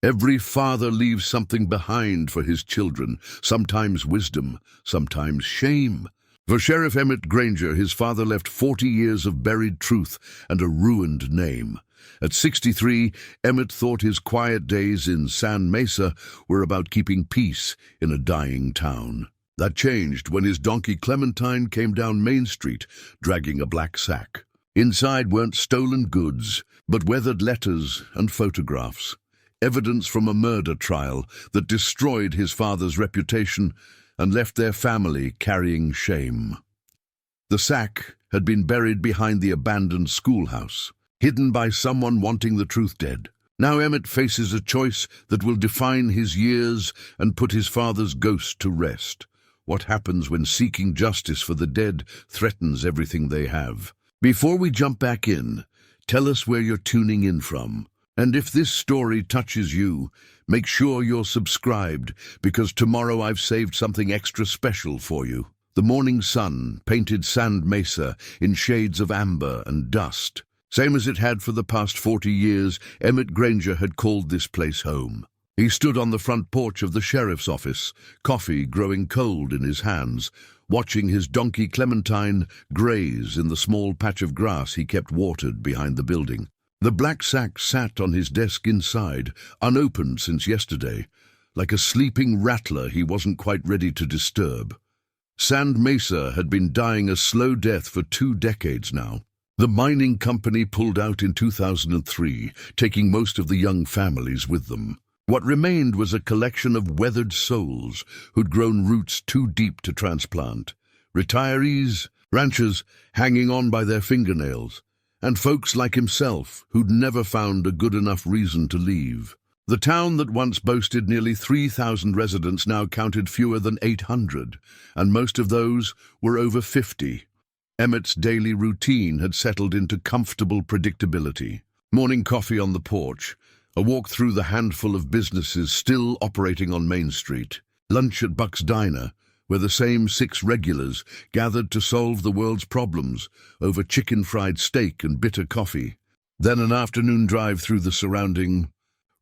Every father leaves something behind for his children, sometimes wisdom, sometimes shame. For Sheriff Emmett Granger, his father left 40 years of buried truth and a ruined name. At 63, Emmett thought his quiet days in Sand Mesa were about keeping peace in a dying town. That changed when his donkey Clementine came down Main Street, dragging a black sack. Inside weren't stolen goods, but weathered letters and photographs. Evidence from a murder trial that destroyed his father's reputation and left their family carrying shame. The sack had been buried behind the abandoned schoolhouse, hidden by someone wanting the truth dead. Now Emmett faces a choice that will define his years and put his father's ghost to rest. What happens when seeking justice for the dead threatens everything they have? Before we jump back in, tell us where you're tuning in from. And if this story touches you, make sure you're subscribed, because tomorrow I've saved something extra special for you. The morning sun painted Sand Mesa in shades of amber and dust. Same as it had for the past 40 years, Emmett Granger had called this place home. He stood on the front porch of the sheriff's office, coffee growing cold in his hands, watching his donkey Clementine graze in the small patch of grass he kept watered behind the building. The black sack sat on his desk inside, unopened since yesterday, like a sleeping rattler he wasn't quite ready to disturb. Sand Mesa had been dying a slow death for 2 decades now. The mining company pulled out in 2003, taking most of the young families with them. What remained was a collection of weathered souls who'd grown roots too deep to transplant. Retirees, ranchers hanging on by their fingernails, and folks like himself who'd never found a good enough reason to leave. The town that once boasted nearly 3,000 residents now counted fewer than 800, and most of those were over 50. Emmett's daily routine had settled into comfortable predictability. Morning coffee on the porch, a walk through the handful of businesses still operating on Main Street, lunch at Buck's Diner, where the same 6 regulars gathered to solve the world's problems over chicken-fried steak and bitter coffee. Then an afternoon drive through the surrounding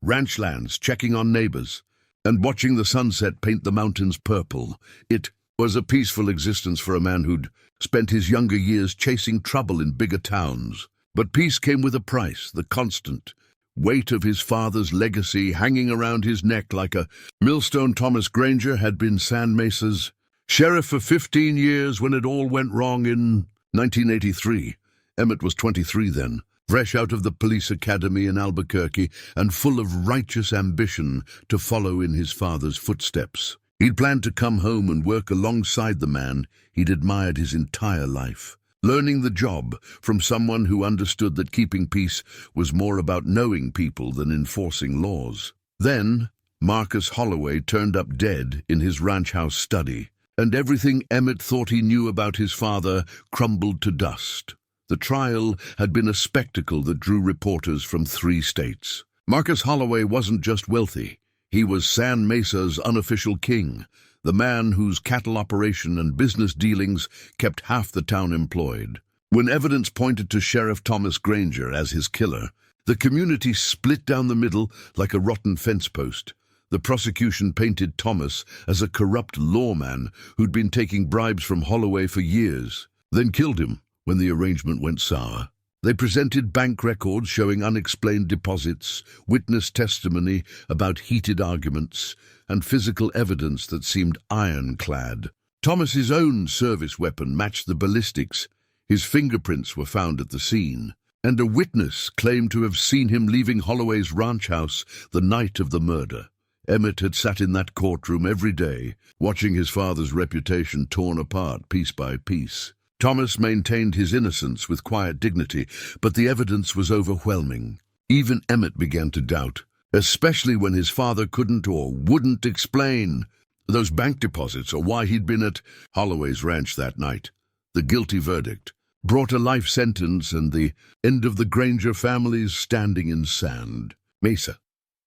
ranchlands, checking on neighbors, and watching the sunset paint the mountains purple. It was a peaceful existence for a man who'd spent his younger years chasing trouble in bigger towns. But peace came with a price, the constant weight of his father's legacy hanging around his neck like a millstone. Thomas Granger had been Sand Mesa's sheriff for 15 years when it all went wrong in 1983. Emmett was 23 then, fresh out of the police academy in Albuquerque and full of righteous ambition to follow in his father's footsteps. He'd planned to come home and work alongside the man he'd admired his entire life, learning the job from someone who understood that keeping peace was more about knowing people than enforcing laws. Then, Marcus Holloway turned up dead in his ranch house study, and everything Emmett thought he knew about his father crumbled to dust. The trial had been a spectacle that drew reporters from 3 states. Marcus Holloway wasn't just wealthy. He was Sand Mesa's unofficial king, the man whose cattle operation and business dealings kept half the town employed. When evidence pointed to Sheriff Thomas Granger as his killer, the community split down the middle like a rotten fence post. The prosecution painted Thomas as a corrupt lawman who'd been taking bribes from Holloway for years, then killed him when the arrangement went sour. They presented bank records showing unexplained deposits, witness testimony about heated arguments, and physical evidence that seemed ironclad. Thomas's own service weapon matched the ballistics. His fingerprints were found at the scene, and a witness claimed to have seen him leaving Holloway's ranch house the night of the murder. Emmett had sat in that courtroom every day, watching his father's reputation torn apart piece by piece. Thomas maintained his innocence with quiet dignity, but the evidence was overwhelming. Even Emmett began to doubt, especially when his father couldn't or wouldn't explain those bank deposits or why he'd been at Holloway's ranch that night. The guilty verdict brought a life sentence and the end of the Granger family's standing in Sand Mesa.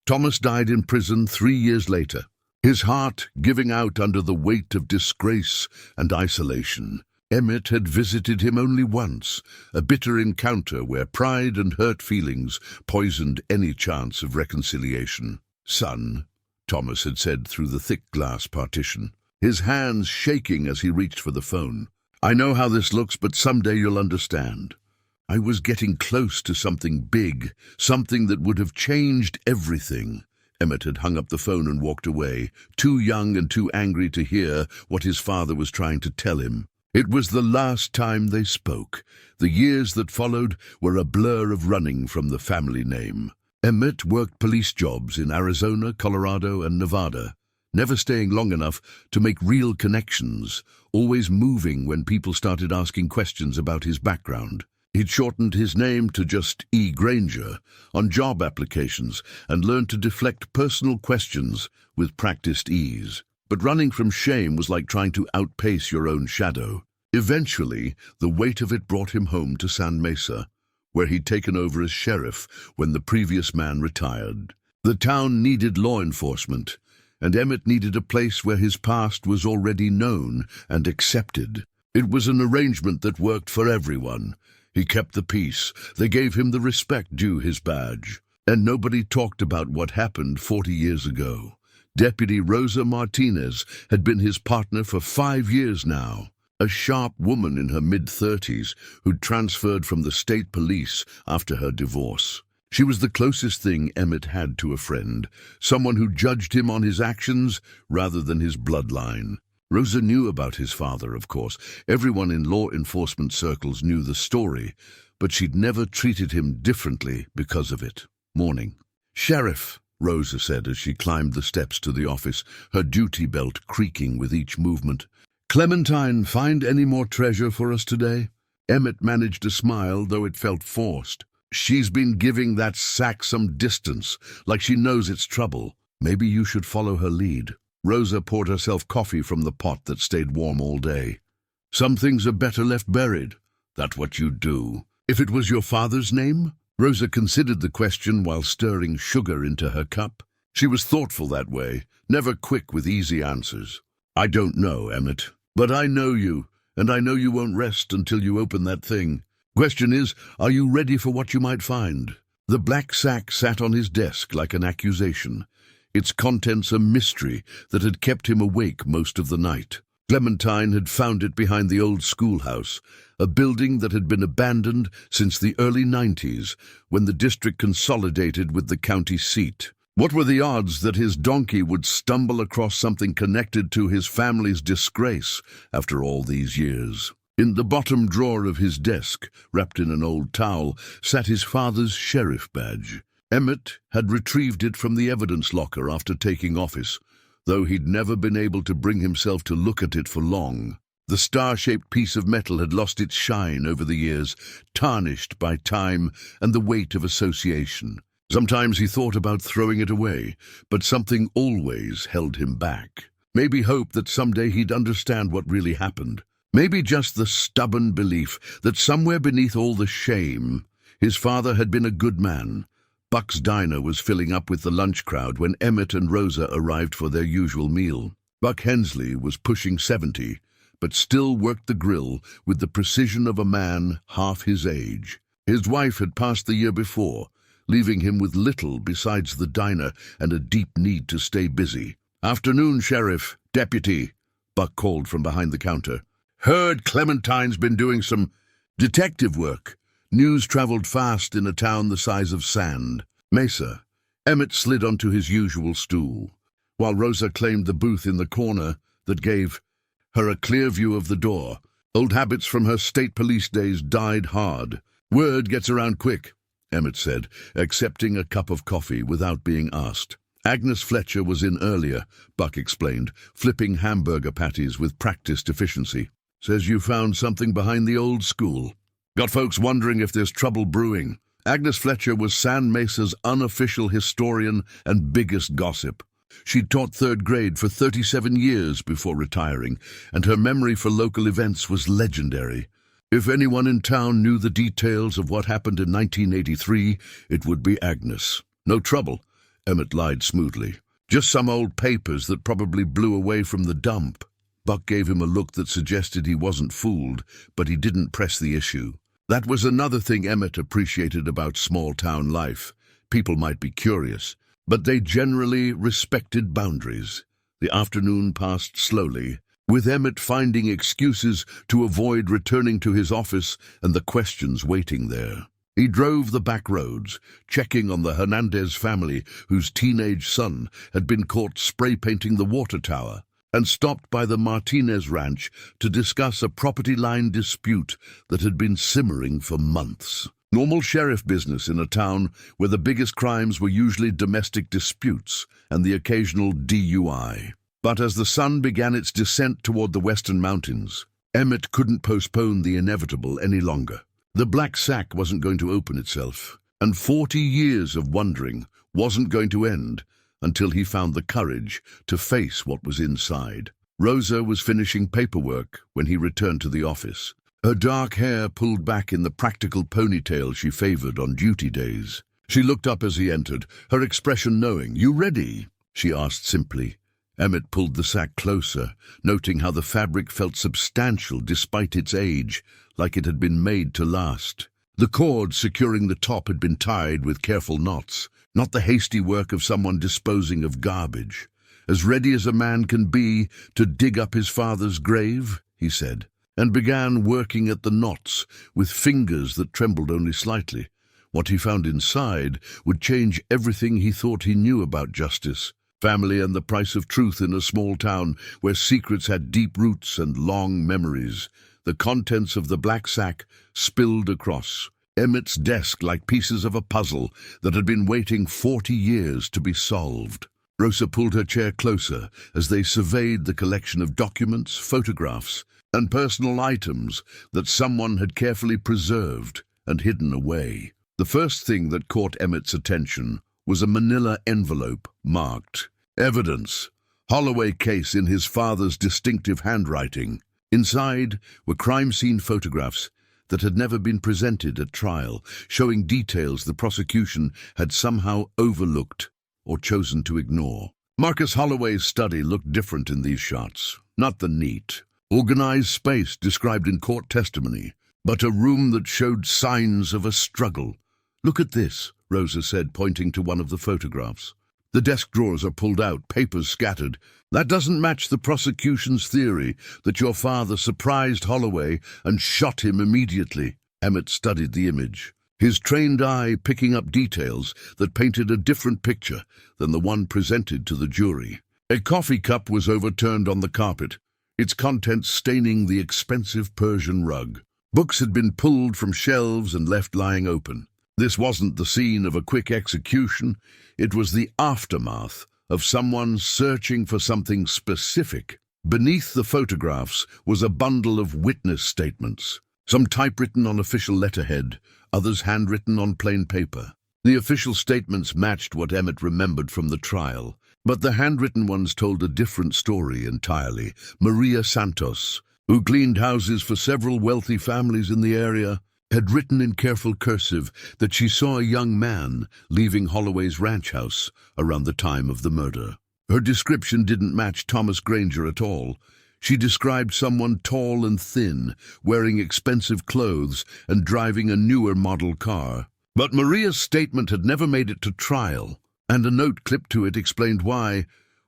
Thomas died in prison 3 years later, his heart giving out under the weight of disgrace and isolation. Emmett had visited him only once, a bitter encounter where pride and hurt feelings poisoned any chance of reconciliation. "Son," Thomas had said through the thick glass partition, his hands shaking as he reached for the phone. "I know how this looks, but someday you'll understand. I was getting close to something big, something that would have changed everything." Emmett had hung up the phone and walked away, too young and too angry to hear what his father was trying to tell him. It was the last time they spoke. The years that followed were a blur of running from the family name. Emmett worked police jobs in Arizona, Colorado, and Nevada, never staying long enough to make real connections, always moving when people started asking questions about his background. He'd shortened his name to just E. Granger on job applications and learned to deflect personal questions with practiced ease. But running from shame was like trying to outpace your own shadow. Eventually, the weight of it brought him home to Sand Mesa, where he'd taken over as sheriff when the previous man retired. The town needed law enforcement, and Emmett needed a place where his past was already known and accepted. It was an arrangement that worked for everyone. He kept the peace. They gave him the respect due his badge. And nobody talked about what happened 40 years ago. Deputy Rosa Martinez had been his partner for 5 years now. A sharp woman in her mid-30s who'd transferred from the state police after her divorce. She was the closest thing Emmett had to a friend, someone who judged him on his actions rather than his bloodline. Rosa knew about his father, of course. Everyone in law enforcement circles knew the story, but she'd never treated him differently because of it. Morning. "Sheriff," Rosa said as she climbed the steps to the office, her duty belt creaking with each movement. "Clementine find any more treasure for us today?" Emmett managed a smile, though it felt forced. "She's been giving that sack some distance, like she knows it's trouble. Maybe you should follow her lead." Rosa poured herself coffee from the pot that stayed warm all day. "Some things are better left buried. That's what you do. If it was your father's name?" Rosa considered the question while stirring sugar into her cup. She was thoughtful that way, never quick with easy answers. "I don't know, Emmett. But I know you, and I know you won't rest until you open that thing. Question is, are you ready for what you might find?" The black sack sat on his desk like an accusation, its contents a mystery that had kept him awake most of the night. Clementine had found it behind the old schoolhouse, a building that had been abandoned since the early 90s, when the district consolidated with the county seat. What were the odds that his donkey would stumble across something connected to his family's disgrace after all these years? In the bottom drawer of his desk, wrapped in an old towel, sat his father's sheriff badge. Emmett had retrieved it from the evidence locker after taking office, though he'd never been able to bring himself to look at it for long. The star-shaped piece of metal had lost its shine over the years, tarnished by time and the weight of association. Sometimes he thought about throwing it away, but something always held him back. Maybe hope that someday he'd understand what really happened. Maybe just the stubborn belief that somewhere beneath all the shame, his father had been a good man. Buck's diner was filling up with the lunch crowd when Emmett and Rosa arrived for their usual meal. Buck Hensley was pushing 70, but still worked the grill with the precision of a man half his age. His wife had passed the year before, leaving him with little besides the diner and a deep need to stay busy. "Afternoon, Sheriff. Deputy," Buck called from behind the counter. "Heard Clementine's been doing some detective work." News traveled fast in a town the size of Sand Mesa. Emmett slid onto his usual stool, while Rosa claimed the booth in the corner that gave her a clear view of the door. Old habits from her state police days died hard. "Word gets around quick," Emmett said, accepting a cup of coffee without being asked. "Agnes Fletcher was in earlier," Buck explained, flipping hamburger patties with practiced efficiency. "Says you found something behind the old school. Got folks wondering if there's trouble brewing." Agnes Fletcher was Sand Mesa's unofficial historian and biggest gossip. She'd taught third grade for 37 years before retiring, and her memory for local events was legendary. If anyone in town knew the details of what happened in 1983, it would be Agnes. "No trouble," Emmett lied smoothly. "Just some old papers that probably blew away from the dump." Buck gave him a look that suggested he wasn't fooled, but he didn't press the issue. That was another thing Emmett appreciated about small-town life. People might be curious, but they generally respected boundaries. The afternoon passed slowly, with Emmett finding excuses to avoid returning to his office and the questions waiting there. He drove the back roads, checking on the Hernandez family whose teenage son had been caught spray-painting the water tower, and stopped by the Martinez ranch to discuss a property line dispute that had been simmering for months. Normal sheriff business in a town where the biggest crimes were usually domestic disputes and the occasional DUI. But as the sun began its descent toward the western mountains, Emmett couldn't postpone the inevitable any longer. The black sack wasn't going to open itself, and 40 years of wondering wasn't going to end until he found the courage to face what was inside. Rosa was finishing paperwork when he returned to the office, her dark hair pulled back in the practical ponytail she favored on duty days. She looked up as he entered, her expression knowing. "You ready?" she asked simply. Emmett pulled the sack closer, noting how the fabric felt substantial despite its age, like it had been made to last. The cord securing the top had been tied with careful knots, not the hasty work of someone disposing of garbage. "As ready as a man can be to dig up his father's grave," he said, and began working at the knots with fingers that trembled only slightly. What he found inside would change everything he thought he knew about justice, family, and the price of truth in a small town where secrets had deep roots and long memories. The contents of the black sack spilled across Emmett's desk like pieces of a puzzle that had been waiting 40 years to be solved. Rosa pulled her chair closer as they surveyed the collection of documents, photographs, and personal items that someone had carefully preserved and hidden away. The first thing that caught Emmett's attention was a manila envelope marked "Evidence, Holloway case" in his father's distinctive handwriting. Inside were crime scene photographs that had never been presented at trial, showing details the prosecution had somehow overlooked or chosen to ignore. Marcus Holloway's study looked different in these shots. Not the neat, organized space described in court testimony, but a room that showed signs of a struggle. "Look at this," Rosa said, pointing to one of the photographs. "The desk drawers are pulled out, papers scattered. That doesn't match the prosecution's theory that your father surprised Holloway and shot him immediately." Emmett studied the image, his trained eye picking up details that painted a different picture than the one presented to the jury. A coffee cup was overturned on the carpet, its contents staining the expensive Persian rug. Books had been pulled from shelves and left lying open. This wasn't the scene of a quick execution, it was the aftermath of someone searching for something specific. Beneath the photographs was a bundle of witness statements, some typewritten on official letterhead, others handwritten on plain paper. The official statements matched what Emmett remembered from the trial, but the handwritten ones told a different story entirely. Maria Santos, who cleaned houses for several wealthy families in the area, had written in careful cursive that she saw a young man leaving Holloway's ranch house around the time of the murder. Her description didn't match Thomas Granger at all. She described someone tall and thin, wearing expensive clothes and driving a newer model car. But Maria's statement had never made it to trial, and a note clipped to it explained why.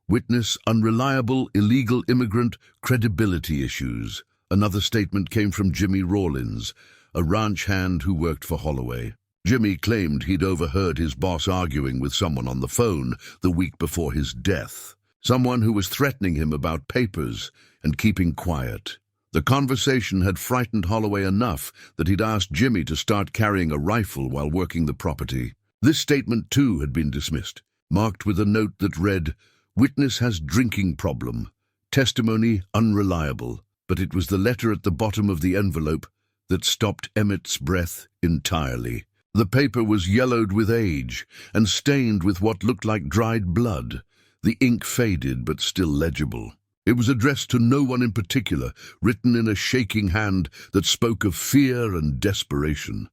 Witness: unreliable, illegal immigrant, credibility issues. Another statement came from Jimmy Rawlins, a ranch hand who worked for Holloway. Jimmy claimed he'd overheard his boss arguing with someone on the phone the week before his death, someone who was threatening him about papers and keeping quiet. The conversation had frightened Holloway enough that he'd asked Jimmy to start carrying a rifle while working the property. This statement, too, had been dismissed, marked with a note that read, "Witness has drinking problem. Testimony unreliable." But it was the letter at the bottom of the envelope that stopped Emmett's breath entirely. The paper was yellowed with age and stained with what looked like dried blood. The ink faded but still legible. It was addressed to no one in particular, written in a shaking hand that spoke of fear and desperation.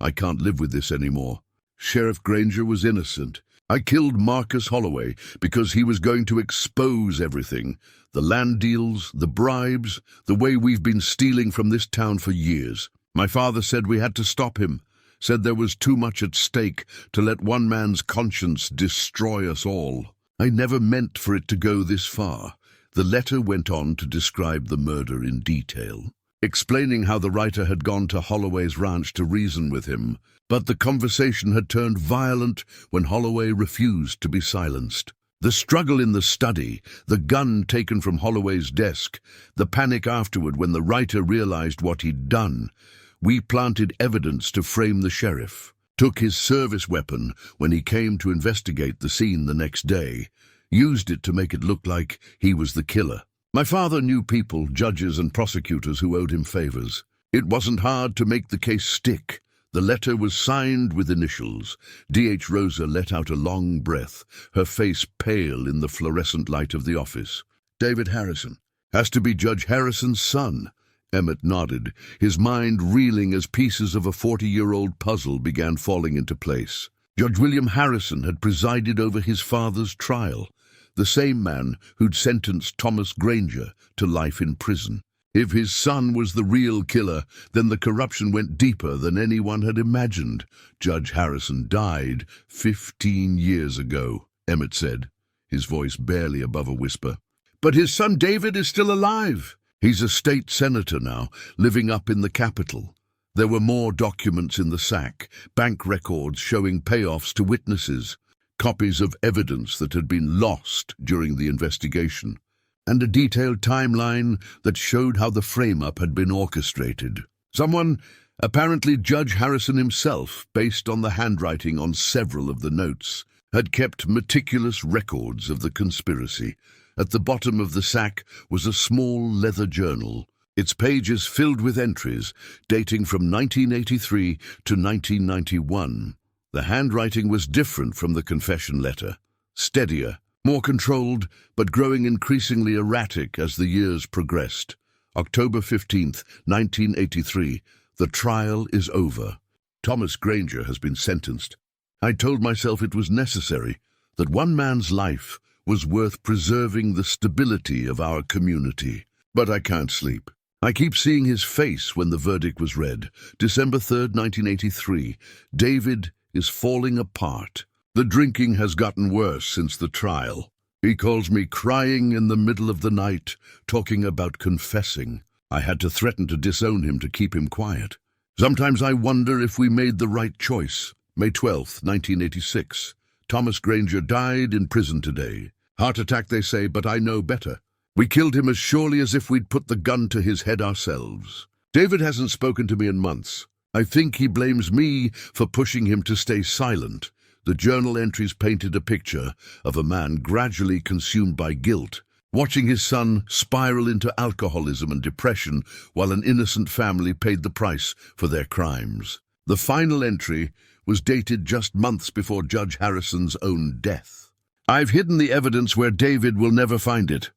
"I can't live with this anymore. Sheriff Granger was innocent. I killed Marcus Holloway because he was going to expose everything. The land deals, the bribes, the way we've been stealing from this town for years. My father said we had to stop him. said there was too much at stake to let one man's conscience destroy us all. I never meant for it to go this far. The letter went on to describe the murder in detail, explaining how the writer had gone to Holloway's ranch to reason with him, but the conversation had turned violent when Holloway refused to be silenced. The struggle in the study, the gun taken from Holloway's desk, the panic afterward when the writer realized what he'd done. We planted evidence to frame the sheriff, took his service weapon when he came to investigate the scene the next day, used it to make it look like he was the killer. My father knew people, judges and prosecutors who owed him favors. It wasn't hard to make the case stick. The letter was signed with initials. D.H. Rosa let out a long breath, her face pale in the fluorescent light of the office. David Harrison. Has to be Judge Harrison's son. Emmett nodded, his mind reeling as pieces of a 40-year-old puzzle began falling into place. Judge William Harrison had presided over his father's trial, the same man who'd sentenced Thomas Granger to life in prison. If his son was the real killer, then the corruption went deeper than anyone had imagined. Judge Harrison died 15 years ago, Emmett said, his voice barely above a whisper. But his son David is still alive. He's a state senator now, living up in the Capitol. There were more documents in the sack, bank records showing payoffs to witnesses, copies of evidence that had been lost during the investigation, and a detailed timeline that showed how the frame-up had been orchestrated. Someone, apparently Judge Harrison himself, based on the handwriting on several of the notes, had kept meticulous records of the conspiracy. At the bottom of the sack was a small leather journal, its pages filled with entries dating from 1983 to 1991. The handwriting was different from the confession letter, steadier, more controlled, but growing increasingly erratic as the years progressed. October 15th, 1983. The trial is over. Thomas Granger has been sentenced. I told myself it was necessary, that one man's life was worth preserving the stability of our community. But I can't sleep. I keep seeing his face when the verdict was read. December 3rd, 1983. David is falling apart. The drinking has gotten worse since the trial. He calls me crying in the middle of the night, talking about confessing. I had to threaten to disown him to keep him quiet. Sometimes I wonder if we made the right choice. May 12th, 1986. Thomas Granger died in prison today. Heart attack, they say, but I know better. We killed him as surely as if we'd put the gun to his head ourselves. David hasn't spoken to me in months. I think he blames me for pushing him to stay silent. The journal entries painted a picture of a man gradually consumed by guilt, watching his son spiral into alcoholism and depression while an innocent family paid the price for their crimes. The final entry was dated just months before Judge Harrison's own death. I've hidden the evidence where David will never find it.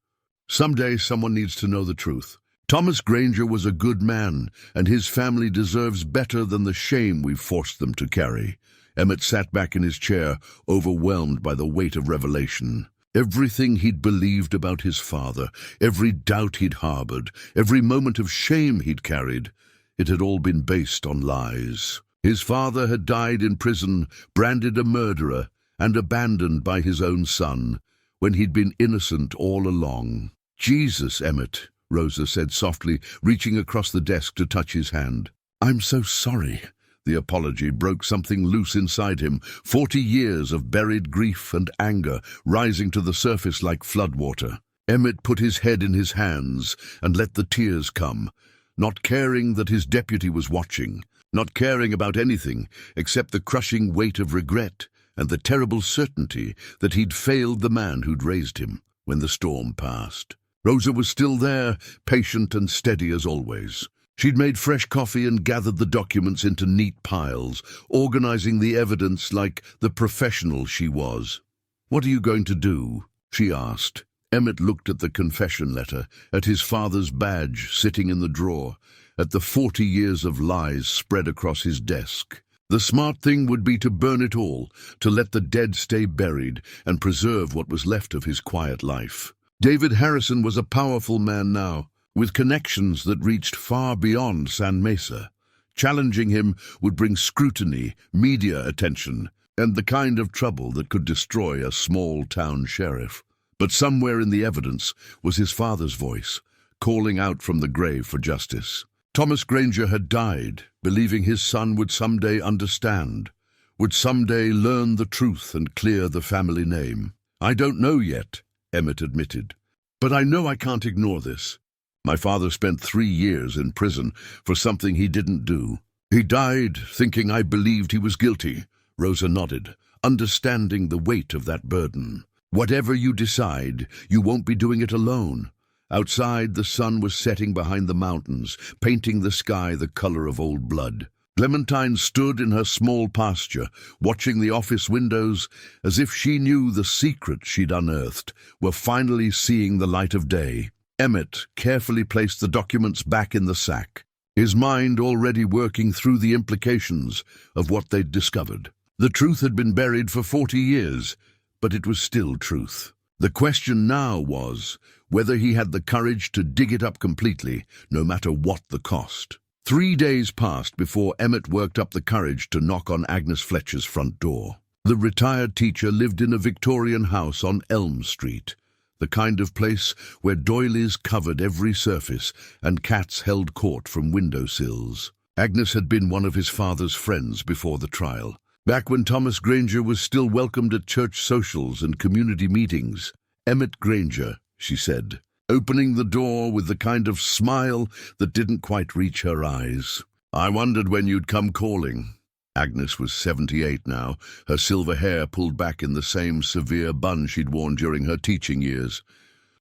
Someday someone needs to know the truth. Thomas Granger was a good man, and his family deserves better than the shame we've forced them to carry. Emmett sat back in his chair, overwhelmed by the weight of revelation. Everything he'd believed about his father, every doubt he'd harbored, every moment of shame he'd carried, it had all been based on lies. His father had died in prison, branded a murderer, and abandoned by his own son, when he'd been innocent all along. Jesus, Emmett, Rosa said softly, reaching across the desk to touch his hand. I'm so sorry. The apology broke something loose inside him, 40 years of buried grief and anger rising to the surface like floodwater. Emmett put his head in his hands and let the tears come, not caring that his deputy was watching, not caring about anything except the crushing weight of regret and the terrible certainty that he'd failed the man who'd raised him. When the storm passed, Rosa was still there, patient and steady as always. She'd made fresh coffee and gathered the documents into neat piles, organizing the evidence like the professional she was. What are you going to do? She asked. Emmett looked at the confession letter, at his father's badge sitting in the drawer, at the 40 years of lies spread across his desk. The smart thing would be to burn it all, to let the dead stay buried and preserve what was left of his quiet life. David Harrison was a powerful man now, with connections that reached far beyond Sand Mesa. Challenging him would bring scrutiny, media attention, and the kind of trouble that could destroy a small-town sheriff. But somewhere in the evidence was his father's voice, calling out from the grave for justice. Thomas Granger had died, believing his son would someday understand, would someday learn the truth and clear the family name. "I don't know yet," Emmett admitted, "but I know I can't ignore this. My father spent 3 years in prison for something he didn't do. He died thinking I believed he was guilty." Rosa nodded, understanding the weight of that burden. "Whatever you decide, you won't be doing it alone." Outside, the sun was setting behind the mountains, painting the sky the color of old blood. Clementine stood in her small pasture, watching the office windows, as if she knew the secret she'd unearthed were finally seeing the light of day. Emmett carefully placed the documents back in the sack, his mind already working through the implications of what they'd discovered. The truth had been buried for 40 years, but it was still truth. The question now was whether he had the courage to dig it up completely, no matter what the cost. 3 days passed before Emmett worked up the courage to knock on Agnes Fletcher's front door. The retired teacher lived in a Victorian house on Elm Street, the kind of place where doilies covered every surface and cats held court from windowsills. Agnes had been one of his father's friends before the trial, back when Thomas Granger was still welcomed at church socials and community meetings. "Emmett Granger," she said, opening the door with the kind of smile that didn't quite reach her eyes. "I wondered when you'd come calling." Agnes was 78 now, her silver hair pulled back in the same severe bun she'd worn during her teaching years.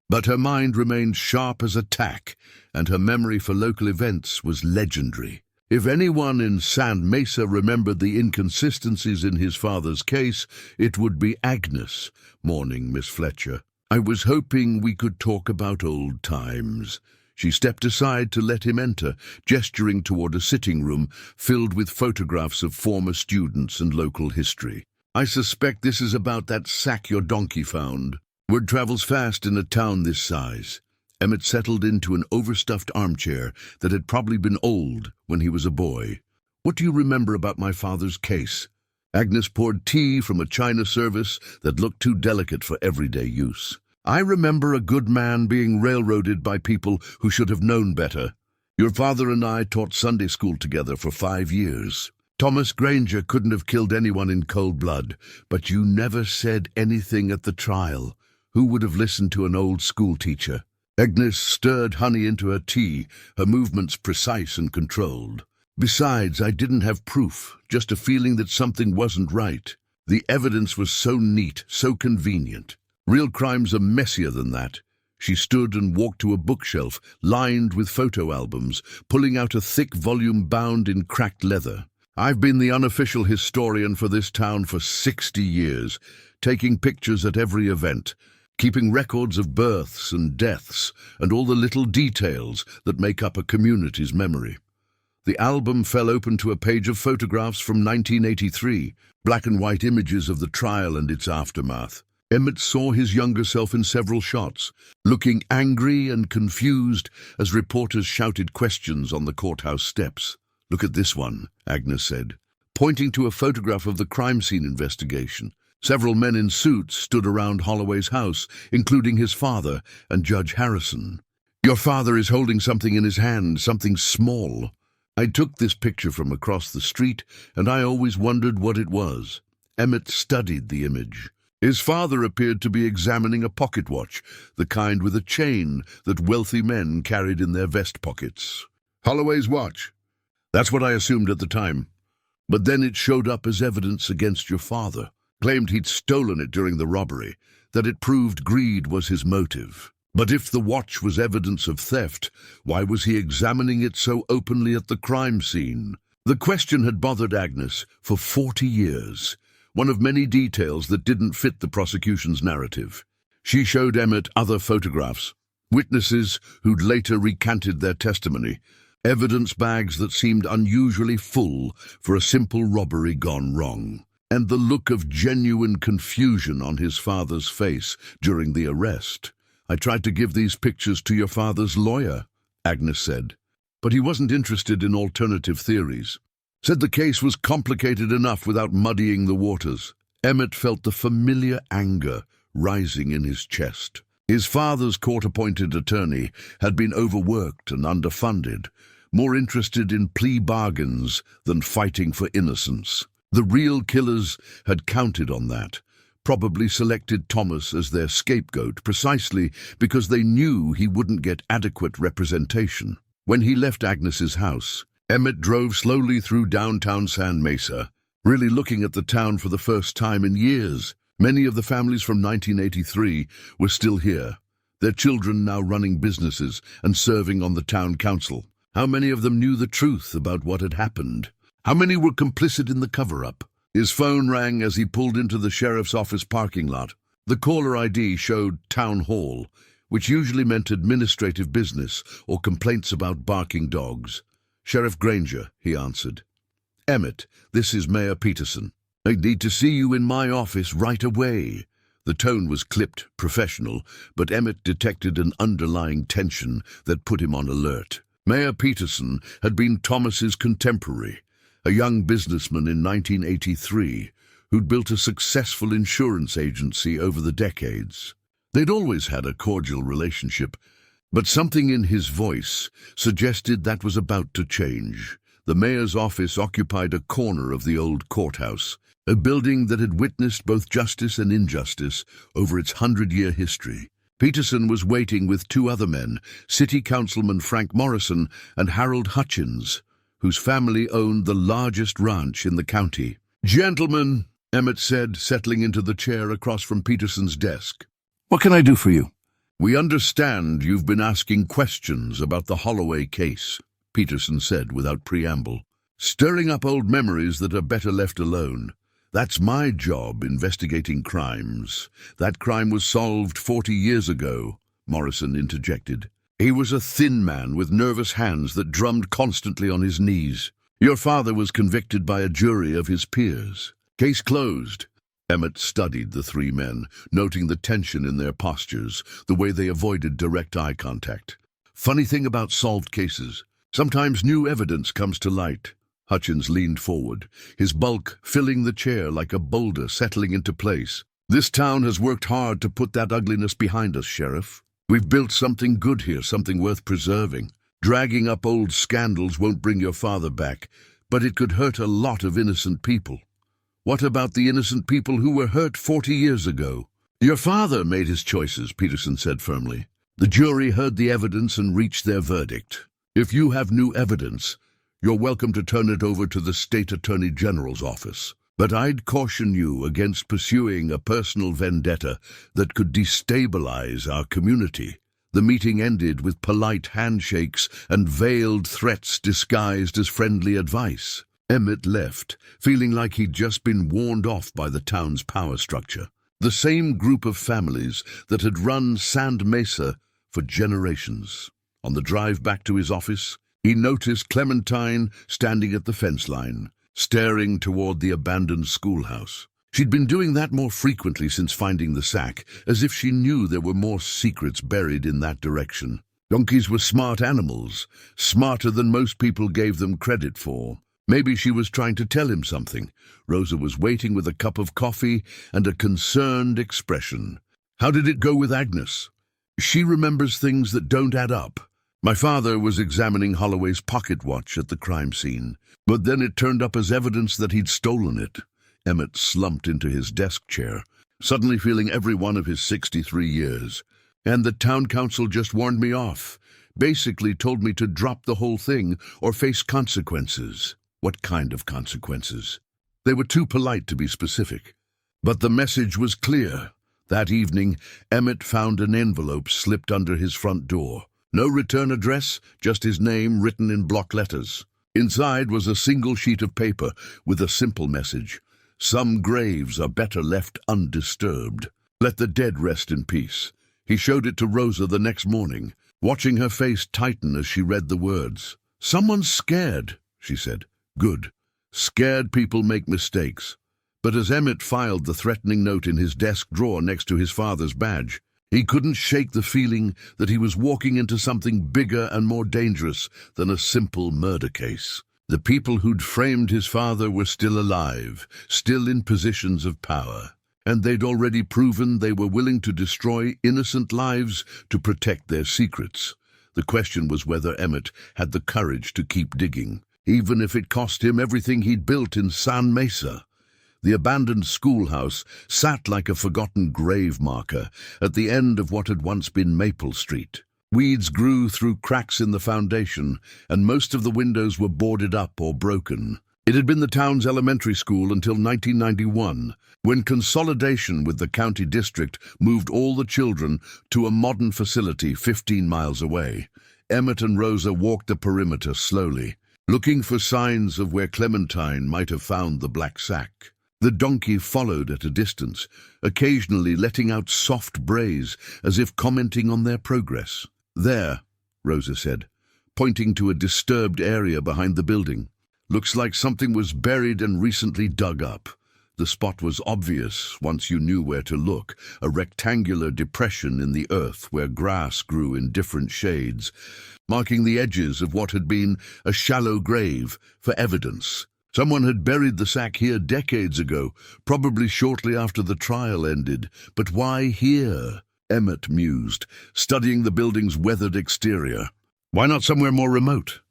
But her mind remained sharp as a tack, and her memory for local events was legendary. If anyone in Sand Mesa remembered the inconsistencies in his father's case, it would be Agnes. "Morning, Miss Fletcher. I was hoping we could talk about old times." She stepped aside to let him enter, gesturing toward a sitting room filled with photographs of former students and local history. "I suspect this is about that sack your donkey found." Word travels fast in a town this size. Emmett settled into an overstuffed armchair that had probably been old when he was a boy. "What do you remember about my father's case?" Agnes poured tea from a china service that looked too delicate for everyday use. "I remember a good man being railroaded by people who should have known better. Your father and I taught Sunday school together for 5 years. Thomas Granger couldn't have killed anyone in cold blood, but you never said anything at the trial. Who would have listened to an old school teacher?" Agnes stirred honey into her tea, her movements precise and controlled. "Besides, I didn't have proof, just a feeling that something wasn't right. The evidence was so neat, so convenient. Real crimes are messier than that." She stood and walked to a bookshelf lined with photo albums, pulling out a thick volume bound in cracked leather. "I've been the unofficial historian for this town for 60 years, taking pictures at every event, keeping records of births and deaths and all the little details that make up a community's memory." The album fell open to a page of photographs from 1983, black and white images of the trial and its aftermath. Emmett saw his younger self in several shots, looking angry and confused as reporters shouted questions on the courthouse steps. "Look at this one," Agnes said, pointing to a photograph of the crime scene investigation. Several men in suits stood around Holloway's house, including his father and Judge Harrison. "Your father is holding something in his hand, something small. I took this picture from across the street, and I always wondered what it was." Emmett studied the image. His father appeared to be examining a pocket watch, the kind with a chain that wealthy men carried in their vest pockets. "Holloway's watch. That's what I assumed at the time. But then it showed up as evidence against your father. Claimed he'd stolen it during the robbery, that it proved greed was his motive. But if the watch was evidence of theft, why was he examining it so openly at the crime scene?" The question had bothered Agnes for 40 years. One of many details that didn't fit the prosecution's narrative. She showed Emmett other photographs, witnesses who'd later recanted their testimony, evidence bags that seemed unusually full for a simple robbery gone wrong, and the look of genuine confusion on his father's face during the arrest. "I tried to give these pictures to your father's lawyer," Agnes said. but he wasn't interested in alternative theories. Said the case was complicated enough without muddying the waters. Emmett felt the familiar anger rising in his chest. His father's court-appointed attorney had been overworked and underfunded, more interested in plea bargains than fighting for innocence. The real killers had counted on that, probably selected Thomas as their scapegoat precisely because they knew he wouldn't get adequate representation. When he left Agnes's house, Emmett drove slowly through downtown Sand Mesa, really looking at the town for the first time in years. Many of the families from 1983 were still here, their children now running businesses and serving on the town council. How many of them knew the truth about what had happened? How many were complicit in the cover-up? His phone rang as he pulled into the sheriff's office parking lot. The caller ID showed Town Hall, which usually meant administrative business or complaints about barking dogs. "Sheriff Granger," he answered. "Emmett, this is Mayor Peterson. I need to see you in my office right away." The tone was clipped, professional, but Emmett detected an underlying tension that put him on alert. Mayor Peterson had been Thomas's contemporary, a young businessman in 1983 who'd built a successful insurance agency over the decades. They'd always had a cordial relationship, but something in his voice suggested that was about to change. The mayor's office occupied a corner of the old courthouse, a building that had witnessed both justice and injustice over its 100-year history. Peterson was waiting with two other men, City Councilman Frank Morrison and Harold Hutchins, whose family owned the largest ranch in the county. "Gentlemen," Emmett said, settling into the chair across from Peterson's desk. "What can I do for you?" "We understand you've been asking questions about the Holloway case," Peterson said without preamble. "Stirring up old memories that are better left alone. That's my job, investigating crimes. That crime was solved 40 years ago," Morrison interjected. "He was a thin man with nervous hands that drummed constantly on his knees. Your father was convicted by a jury of his peers. Case closed." Emmett studied the three men, noting the tension in their postures, the way they avoided direct eye contact. "Funny thing about solved cases. Sometimes new evidence comes to light." Hutchins leaned forward, his bulk filling the chair like a boulder settling into place. "This town has worked hard to put that ugliness behind us, Sheriff. We've built something good here, something worth preserving. Dragging up old scandals won't bring your father back, but it could hurt a lot of innocent people." "What about the innocent people who were hurt 40 years ago?" "Your father made his choices," Peterson said firmly. "The jury heard the evidence and reached their verdict. If you have new evidence, you're welcome to turn it over to the State Attorney General's office. But I'd caution you against pursuing a personal vendetta that could destabilize our community." The meeting ended with polite handshakes and veiled threats disguised as friendly advice. Emmett left, feeling like he'd just been warned off by the town's power structure. The same group of families that had run Sand Mesa for generations. On the drive back to his office, he noticed Clementine standing at the fence line, staring toward the abandoned schoolhouse. She'd been doing that more frequently since finding the sack, as if she knew there were more secrets buried in that direction. Donkeys were smart animals, smarter than most people gave them credit for. Maybe she was trying to tell him something. Rosa was waiting with a cup of coffee and a concerned expression. "How did it go with Agnes?" "She remembers things that don't add up. My father was examining Holloway's pocket watch at the crime scene, but then it turned up as evidence that he'd stolen it." Emmett slumped into his desk chair, suddenly feeling every one of his 63 years. "And the town council just warned me off, basically told me to drop the whole thing or face consequences." "What kind of consequences?" They were too polite to be specific, but the message was clear. That evening, Emmett found an envelope slipped under his front door. No return address, just his name written in block letters. Inside was a single sheet of paper with a simple message: "Some graves are better left undisturbed. Let the dead rest in peace." He showed it to Rosa the next morning, watching her face tighten as she read the words. "Someone's scared," she said. "Good. Scared people make mistakes." But as Emmett filed the threatening note in his desk drawer next to his father's badge, He couldn't shake the feeling that he was walking into something bigger and more dangerous than a simple murder case. The people who'd framed his father were still alive, still in positions of power, and they'd already proven they were willing to destroy innocent lives to protect their secrets. The question was whether Emmett had the courage to keep digging, even if it cost him everything he'd built in Sand Mesa. The abandoned schoolhouse sat like a forgotten grave marker at the end of what had once been Maple Street. Weeds grew through cracks in the foundation, and most of the windows were boarded up or broken. It had been the town's elementary school until 1991, when consolidation with the county district moved all the children to a modern facility 15 miles away. Emmett and Rosa walked the perimeter slowly, looking for signs of where Clementine might have found the black sack. The donkey followed at a distance, occasionally letting out soft brays as if commenting on their progress. "There," Rosa said, pointing to a disturbed area behind the building. "Looks like something was buried and recently dug up." The spot was obvious once you knew where to look, a rectangular depression in the earth where grass grew in different shades, marking the edges of what had been a shallow grave for evidence. Someone had buried the sack here decades ago, probably shortly after the trial ended. But why here? Emmett mused, studying the building's weathered exterior. Why not somewhere more remote?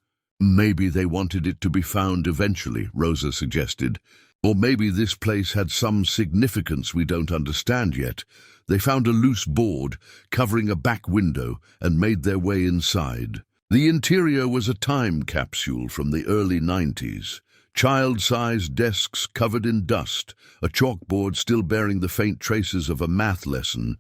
Maybe they wanted it to be found eventually, Rosa suggested. Or maybe this place had some significance we don't understand yet. They found a loose board covering a back window and made their way inside. The interior was a time capsule from the early 90s. Child-sized desks covered in dust, a chalkboard still bearing the faint traces of a math lesson,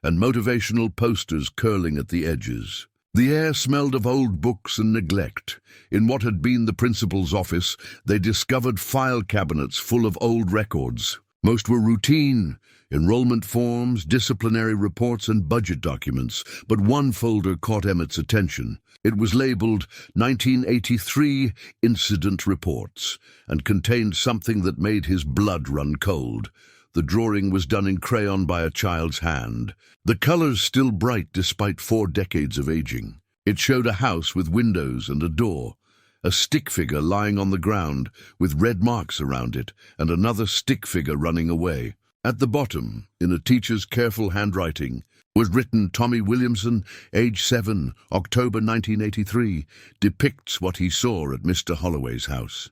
and motivational posters curling at the edges. The air smelled of old books and neglect. In what had been the principal's office, they discovered file cabinets full of old records. Most were routine, enrollment forms, disciplinary reports, and budget documents, but one folder caught Emmett's attention. It was labeled 1983 Incident Reports and contained something that made his blood run cold. The drawing was done in crayon by a child's hand, the colors still bright despite 4 decades of aging. It showed a house with windows and a door, a stick figure lying on the ground with red marks around it, and another stick figure running away. At the bottom, in a teacher's careful handwriting, was written Tommy Williamson, age 7, October 1983, depicts what he saw at Mr. Holloway's house.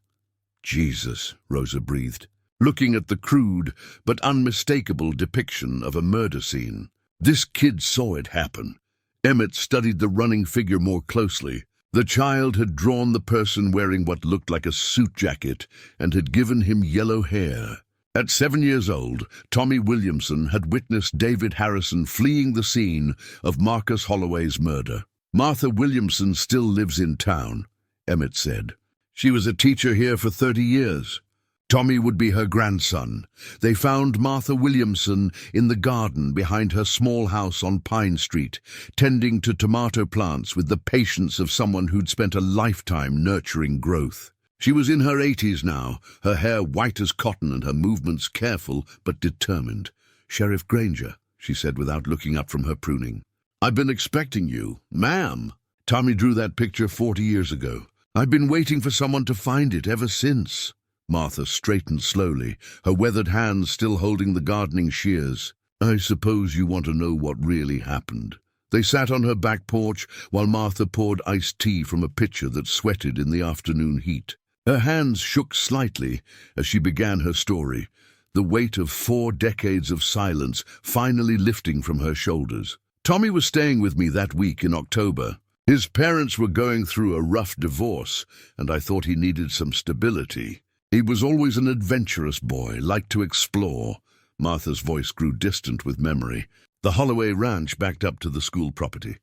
Jesus, Rosa breathed, looking at the crude but unmistakable depiction of a murder scene. This kid saw it happen. Emmett studied the running figure more closely. The child had drawn the person wearing what looked like a suit jacket and had given him yellow hair. At 7 years old, Tommy Williamson had witnessed David Harrison fleeing the scene of Marcus Holloway's murder. "Martha Williamson still lives in town," Emmett said. "She was a teacher here for 30 years. Tommy would be her grandson. They found Martha Williamson in the garden behind her small house on Pine Street, tending to tomato plants with the patience of someone who'd spent a lifetime nurturing growth. She was in her 80s now, her hair white as cotton and her movements careful but determined. "Sheriff Granger," she said without looking up from her pruning. "I've been expecting you, ma'am. Tommy drew that picture 40 years ago. I've been waiting for someone to find it ever since." Martha straightened slowly, her weathered hands still holding the gardening shears. "I suppose you want to know what really happened." They sat on her back porch while Martha poured iced tea from a pitcher that sweated in the afternoon heat. Her hands shook slightly as she began her story, the weight of 4 decades of silence finally lifting from her shoulders. "Tommy was staying with me that week in October. His parents were going through a rough divorce, and I thought he needed some stability. He was always an adventurous boy, liked to explore." Martha's voice grew distant with memory. The Holloway ranch backed up to the school property.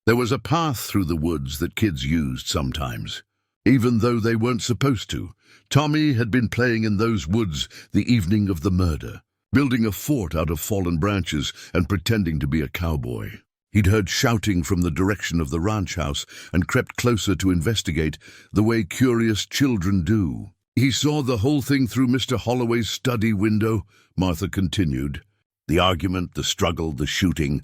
There was a path through the woods that kids used sometimes, even though they weren't supposed to. Tommy had been playing in those woods the evening of the murder, building a fort out of fallen branches and pretending to be a cowboy. He'd heard shouting from the direction of the ranch house and crept closer to investigate, the way curious children do. "He saw the whole thing through Mr. Holloway's study window," Martha continued. "The argument, the struggle, the shooting.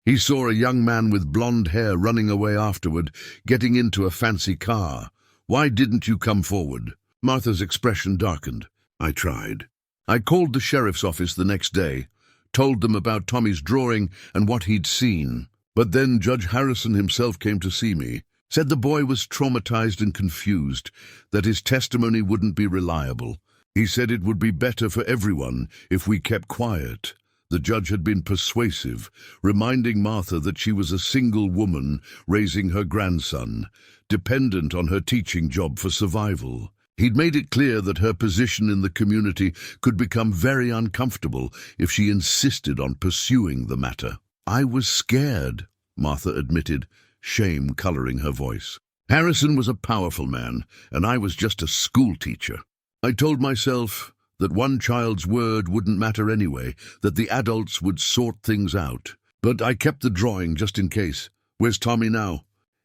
He saw a young man with blonde hair running away afterward, getting into a fancy car. Why didn't you come forward? Martha's expression darkened. I tried. I called the sheriff's office the next day, told them about Tommy's drawing and what he'd seen. But then Judge Harrison himself came to see me, said the boy was traumatized and confused, that his testimony wouldn't be reliable. He said it would be better for everyone if we kept quiet. The judge had been persuasive, reminding Martha that she was a single woman raising her grandson, dependent on her teaching job for survival. He'd made it clear that her position in the community could become very uncomfortable if she insisted on pursuing the matter. I was scared, Martha admitted, shame coloring her voice. Harrison was a powerful man, and I was just a school teacher. I told myself that one child's word wouldn't matter anyway, that the adults would sort things out. But I kept the drawing just in case. Where's Tommy now?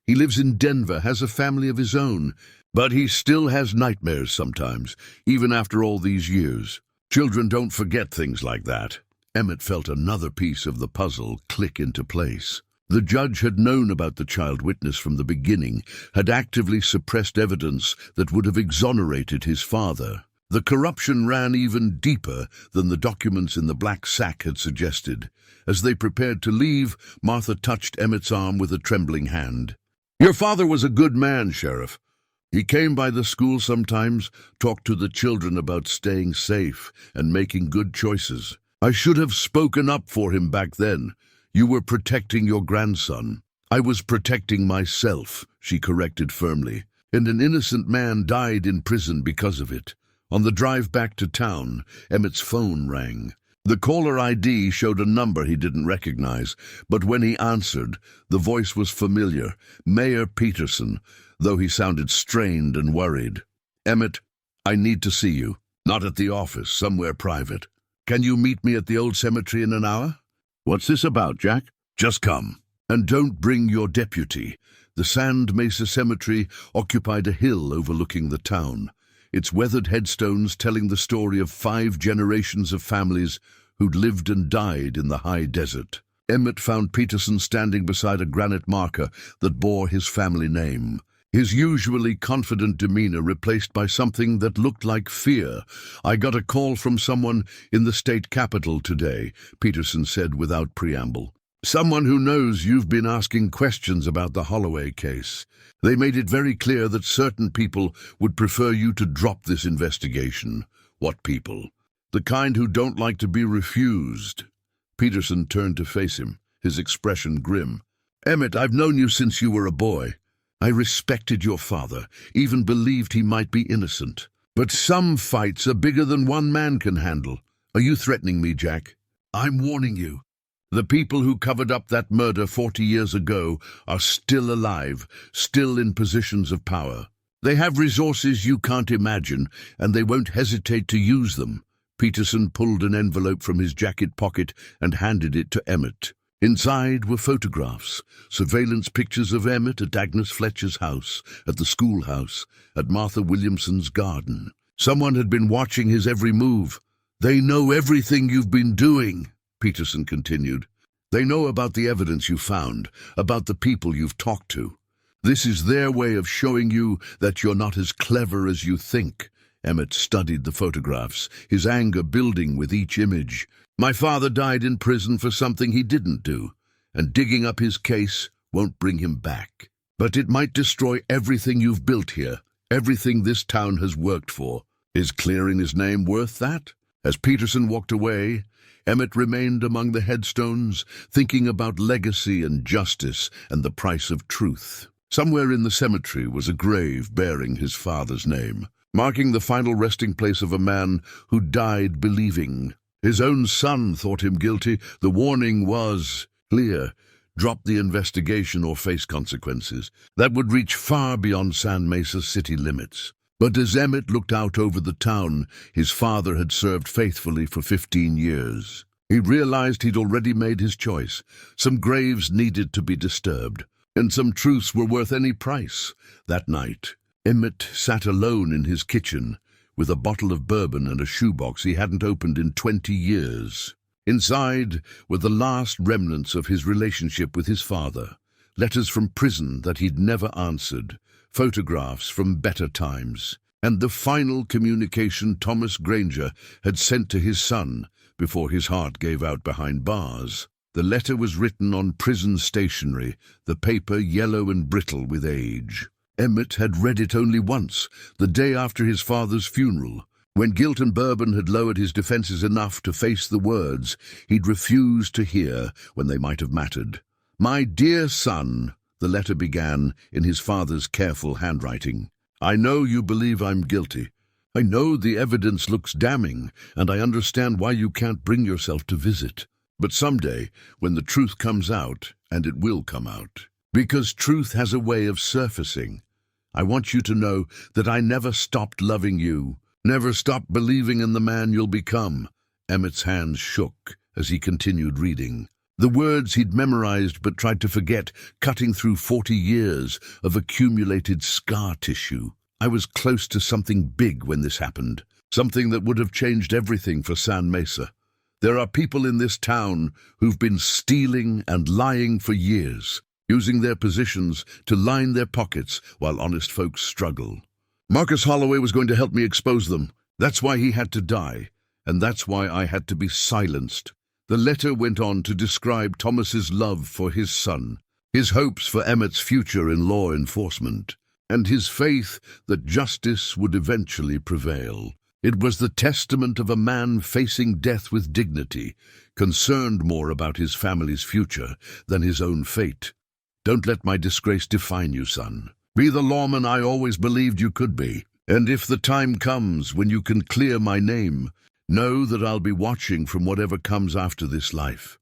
He lives in Denver, has a family of his own, but he still has nightmares sometimes, even after all these years. Children don't forget things like that. Emmett felt another piece of the puzzle click into place. The judge had known about the child witness from the beginning, had actively suppressed evidence that would have exonerated his father. The corruption ran even deeper than the documents in the black sack had suggested. As they prepared to leave, Martha touched Emmett's arm with a trembling hand. Your father was a good man, Sheriff. He came by the school sometimes, talked to the children about staying safe and making good choices. I should have spoken up for him back then. You were protecting your grandson. I was protecting myself, she corrected firmly. And an innocent man died in prison because of it. On the drive back to town, Emmett's phone rang. The caller ID showed a number he didn't recognize, but when he answered, the voice was familiar, Mayor Peterson, though he sounded strained and worried. Emmett, I need to see you. Not at the office, somewhere private. Can you meet me at the old cemetery in an hour? What's this about, Jack? Just come. And don't bring your deputy. The Sand Mesa cemetery occupied a hill overlooking the town, its weathered headstones telling the story of 5 generations of families who'd lived and died in the high desert. Emmett found Peterson standing beside a granite marker that bore his family name. His usually confident demeanor replaced by something that looked like fear. I got a call from someone in the state capitol today, Peterson said without preamble. Someone who knows you've been asking questions about the Holloway case. They made it very clear that certain people would prefer you to drop this investigation. What people? The kind who don't like to be refused. Peterson turned to face him, his expression grim. Emmett, I've known you since you were a boy. I respected your father, even believed he might be innocent. But some fights are bigger than one man can handle. Are you threatening me, Jack? I'm warning you. The people who covered up that murder 40 years ago are still alive, still in positions of power. They have resources you can't imagine, and they won't hesitate to use them. Peterson pulled an envelope from his jacket pocket and handed it to Emmett. Inside were photographs, surveillance pictures of Emmett at Agnes Fletcher's house, at the schoolhouse, at Martha Williamson's garden. Someone had been watching his every move. They know everything you've been doing, Peterson continued. They know about the evidence you found, about the people you've talked to. This is their way of showing you that you're not as clever as you think. Emmett studied the photographs, his anger building with each image. My father died in prison for something he didn't do, and digging up his case won't bring him back. But it might destroy everything you've built here, everything this town has worked for. Is clearing his name worth that? As Peterson walked away, Emmett remained among the headstones, thinking about legacy and justice and the price of truth. Somewhere in the cemetery was a grave bearing his father's name, marking the final resting place of a man who died believing. His own son thought him guilty. The warning was clear. Drop the investigation or face consequences. That would reach far beyond Sand Mesa city limits. But as Emmett looked out over the town, his father had served faithfully for 15 years. He realized he'd already made his choice. Some graves needed to be disturbed, and some truths were worth any price. That night, Emmett sat alone in his kitchen, with a bottle of bourbon and a shoebox he hadn't opened in 20 years. Inside were the last remnants of his relationship with his father, letters from prison that he'd never answered, photographs from better times, and the final communication Thomas Granger had sent to his son before his heart gave out behind bars. The letter was written on prison stationery, the paper yellow and brittle with age. Emmett had read it only once, the day after his father's funeral. When guilt and bourbon had lowered his defenses enough to face the words he'd refused to hear when they might have mattered. "My dear son," the letter began in his father's careful handwriting, "I know you believe I'm guilty. I know the evidence looks damning, and I understand why you can't bring yourself to visit. But someday, when the truth comes out, and it will come out, because truth has a way of surfacing, I want you to know that I never stopped loving you, never stopped believing in the man you'll become." Emmett's hands shook as he continued reading. The words he'd memorized but tried to forget, cutting through 40 years of accumulated scar tissue. "I was close to something big when this happened, something that would have changed everything for Sand Mesa. There are people in this town who've been stealing and lying for years, using their positions to line their pockets while honest folks struggle. Marcus Holloway was going to help me expose them. That's why he had to die, and that's why I had to be silenced." The letter went on to describe Thomas's love for his son, his hopes for Emmett's future in law enforcement, and his faith that justice would eventually prevail. It was the testament of a man facing death with dignity, concerned more about his family's future than his own fate. "Don't let my disgrace define you, son. Be the lawman I always believed you could be. And if the time comes when you can clear my name, know that I'll be watching from whatever comes after this life.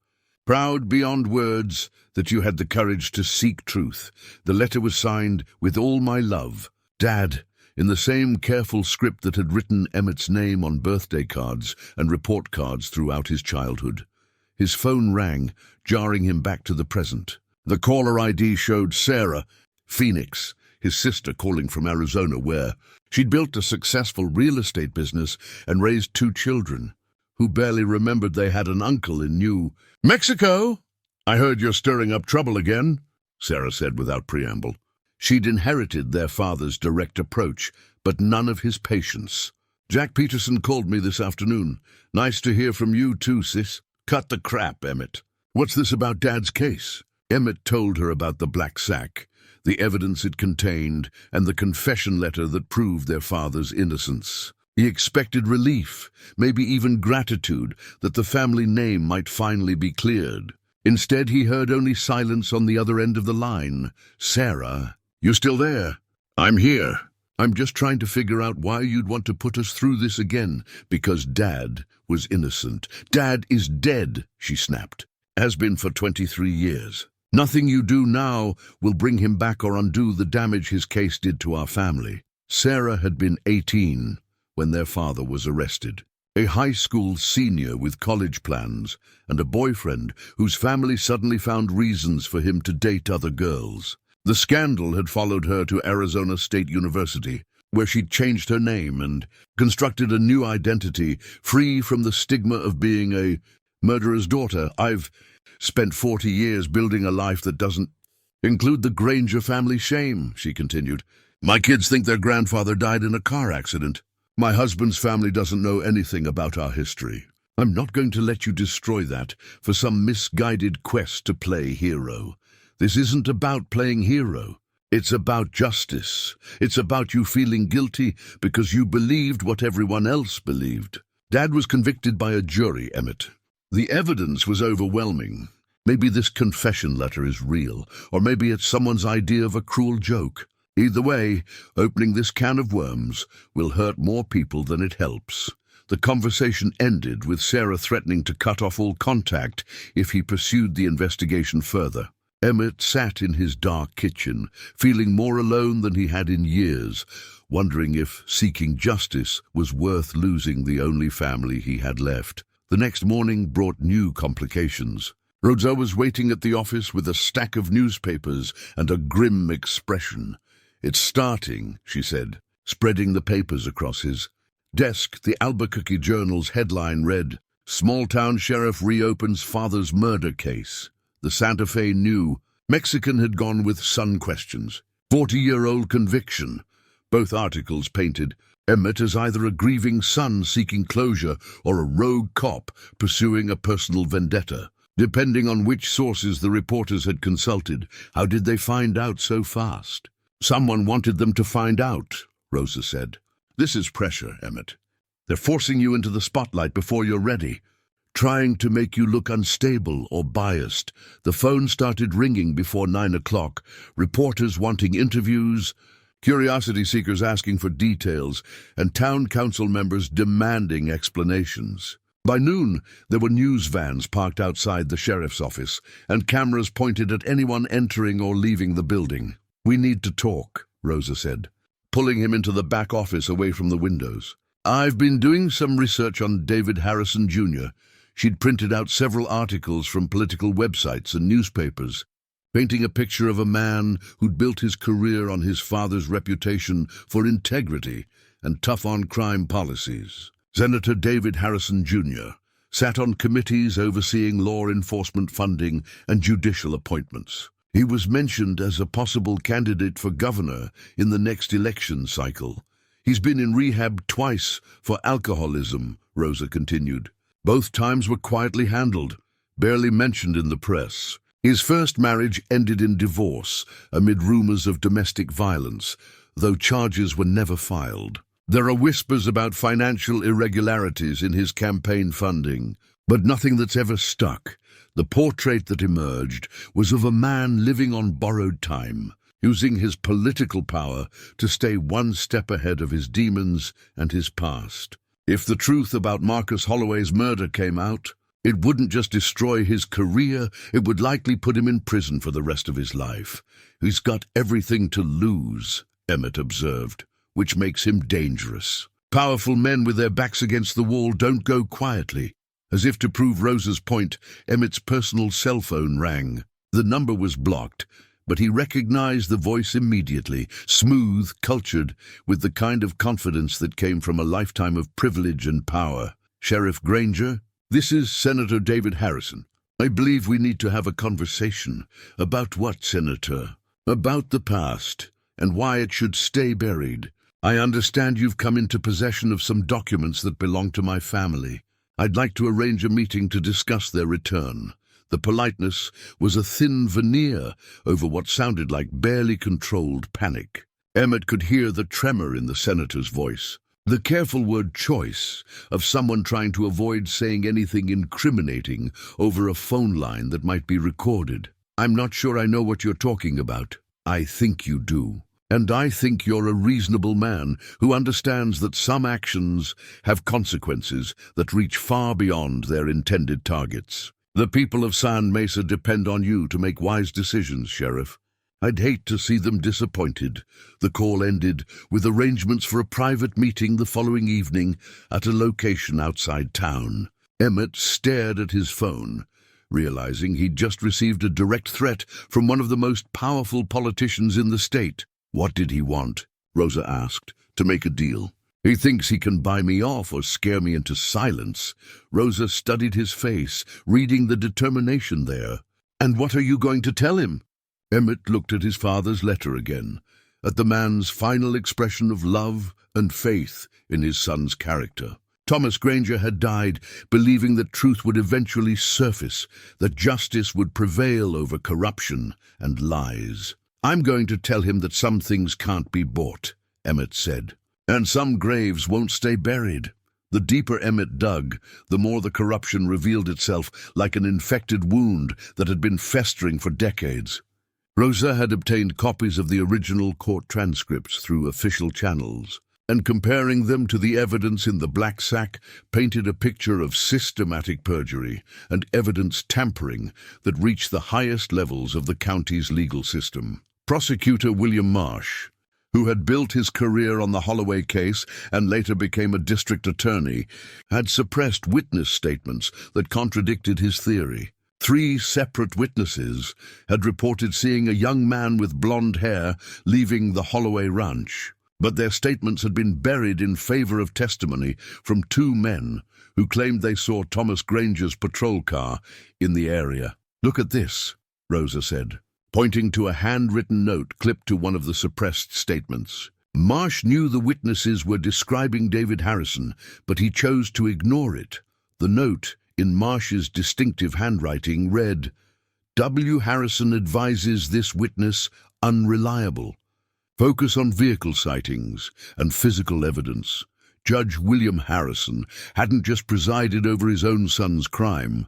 Proud beyond words that you had the courage to seek truth." The letter was signed "With all my love, Dad," in the same careful script that had written Emmett's name on birthday cards and report cards throughout his childhood. His phone rang, jarring him back to the present. The caller ID showed Sarah, Phoenix, his sister, calling from Arizona, where she'd built a successful real estate business and raised 2 children, who barely remembered they had an uncle in New Mexico. "I heard you're stirring up trouble again," Sarah said without preamble. She'd inherited their father's direct approach, but none of his patience. "Jack Peterson called me this afternoon. Nice to hear from you too, sis." "Cut the crap, Emmett. What's this about Dad's case?" Emmett told her about the black sack, the evidence it contained, and the confession letter that proved their father's innocence. He expected relief, maybe even gratitude, that the family name might finally be cleared. Instead, he heard only silence on the other end of the line. "Sarah, you still there?" "I'm here. I'm just trying to figure out why you'd want to put us through this again." "Because Dad was innocent." "Dad is dead," she snapped. "Has been for 23 years. Nothing you do now will bring him back or undo the damage his case did to our family." Sarah had been 18 when their father was arrested. A high school senior with college plans and a boyfriend whose family suddenly found reasons for him to date other girls. The scandal had followed her to Arizona State University, where she'd changed her name and constructed a new identity, free from the stigma of being a murderer's daughter. "I've spent 40 years building a life that doesn't include the Granger family shame," she continued. "My kids think their grandfather died in a car accident. My husband's family doesn't know anything about our history. I'm not going to let you destroy that for some misguided quest to play hero. This isn't about playing hero. It's about justice. It's about you feeling guilty because you believed what everyone else believed." Dad was convicted by a jury, Emmett. The evidence was overwhelming. Maybe this confession letter is real, or maybe it's someone's idea of a cruel joke. Either way, opening this can of worms will hurt more people than it helps. The conversation ended with Sarah threatening to cut off all contact if he pursued the investigation further. Emmett sat in his dark kitchen, feeling more alone than he had in years, wondering if seeking justice was worth losing the only family he had left. The next morning brought new complications. Rosa was waiting at the office with a stack of newspapers and a grim expression. "It's starting," she said, spreading the papers across his desk. The Albuquerque Journal's headline read, Small-town sheriff reopens father's murder case. The Santa Fe New Mexican had gone with son questions. 40-year-old conviction. Both articles painted Emmett as either a grieving son seeking closure or a rogue cop pursuing a personal vendetta. Depending on which sources the reporters had consulted, how did they find out so fast? Someone wanted them to find out, Rosa said. This is pressure, Emmett. They're forcing you into the spotlight before you're ready, trying to make you look unstable or biased. The phone started ringing before 9 o'clock, reporters wanting interviews, curiosity seekers asking for details, and town council members demanding explanations. By noon, there were news vans parked outside the sheriff's office, and cameras pointed at anyone entering or leaving the building. We need to talk, Rosa said, pulling him into the back office away from the windows. I've been doing some research on David Harrison, Jr. She'd printed out several articles from political websites and newspapers, painting a picture of a man who'd built his career on his father's reputation for integrity and tough-on-crime policies. Senator David Harrison, Jr. sat on committees overseeing law enforcement funding and judicial appointments. He was mentioned as a possible candidate for governor in the next election cycle. He's been in rehab twice for alcoholism, Rosa continued. Both times were quietly handled, barely mentioned in the press. His first marriage ended in divorce amid rumors of domestic violence, though charges were never filed. There are whispers about financial irregularities in his campaign funding, but nothing that's ever stuck. The portrait that emerged was of a man living on borrowed time, using his political power to stay one step ahead of his demons and his past. If the truth about Marcus Holloway's murder came out, it wouldn't just destroy his career, it would likely put him in prison for the rest of his life. He's got everything to lose, Emmett observed, which makes him dangerous. Powerful men with their backs against the wall don't go quietly. As if to prove Rosa's point, Emmett's personal cell phone rang. The number was blocked, but he recognized the voice immediately, smooth, cultured, with the kind of confidence that came from a lifetime of privilege and power. Sheriff Granger, this is Senator David Harrison. I believe we need to have a conversation. About what, Senator? About the past, and why it should stay buried. I understand you've come into possession of some documents that belong to my family. I'd like to arrange a meeting to discuss their return. The politeness was a thin veneer over what sounded like barely controlled panic. Emmett could hear the tremor in the senator's voice, the careful word choice of someone trying to avoid saying anything incriminating over a phone line that might be recorded. I'm not sure I know what you're talking about. I think you do. And I think you're a reasonable man who understands that some actions have consequences that reach far beyond their intended targets. The people of Sand Mesa depend on you to make wise decisions, Sheriff. I'd hate to see them disappointed. The call ended with arrangements for a private meeting the following evening at a location outside town. Emmett stared at his phone, realizing he'd just received a direct threat from one of the most powerful politicians in the state. What did he want? Rosa asked. To make a deal. He thinks he can buy me off or scare me into silence. Rosa studied his face, reading the determination there. And what are you going to tell him? Emmett looked at his father's letter again, at the man's final expression of love and faith in his son's character. Thomas Granger had died believing that truth would eventually surface, that justice would prevail over corruption and lies. I'm going to tell him that some things can't be bought, Emmett said, and some graves won't stay buried. The deeper Emmett dug, the more the corruption revealed itself like an infected wound that had been festering for decades. Rosa had obtained copies of the original court transcripts through official channels, and comparing them to the evidence in the black sack painted a picture of systematic perjury and evidence tampering that reached the highest levels of the county's legal system. Prosecutor William Marsh, who had built his career on the Holloway case and later became a district attorney, had suppressed witness statements that contradicted his theory. 3 separate witnesses had reported seeing a young man with blonde hair leaving the Holloway ranch. but their statements had been buried in favor of testimony from two men who claimed they saw Thomas Granger's patrol car in the area. "Look at this," Rosa said, pointing to a handwritten note clipped to one of the suppressed statements. Marsh knew the witnesses were describing David Harrison, but he chose to ignore it. The note, in Marsh's distinctive handwriting, read, "W. Harrison advises this witness unreliable. Focus on vehicle sightings and physical evidence." Judge William Harrison hadn't just presided over his own son's crime.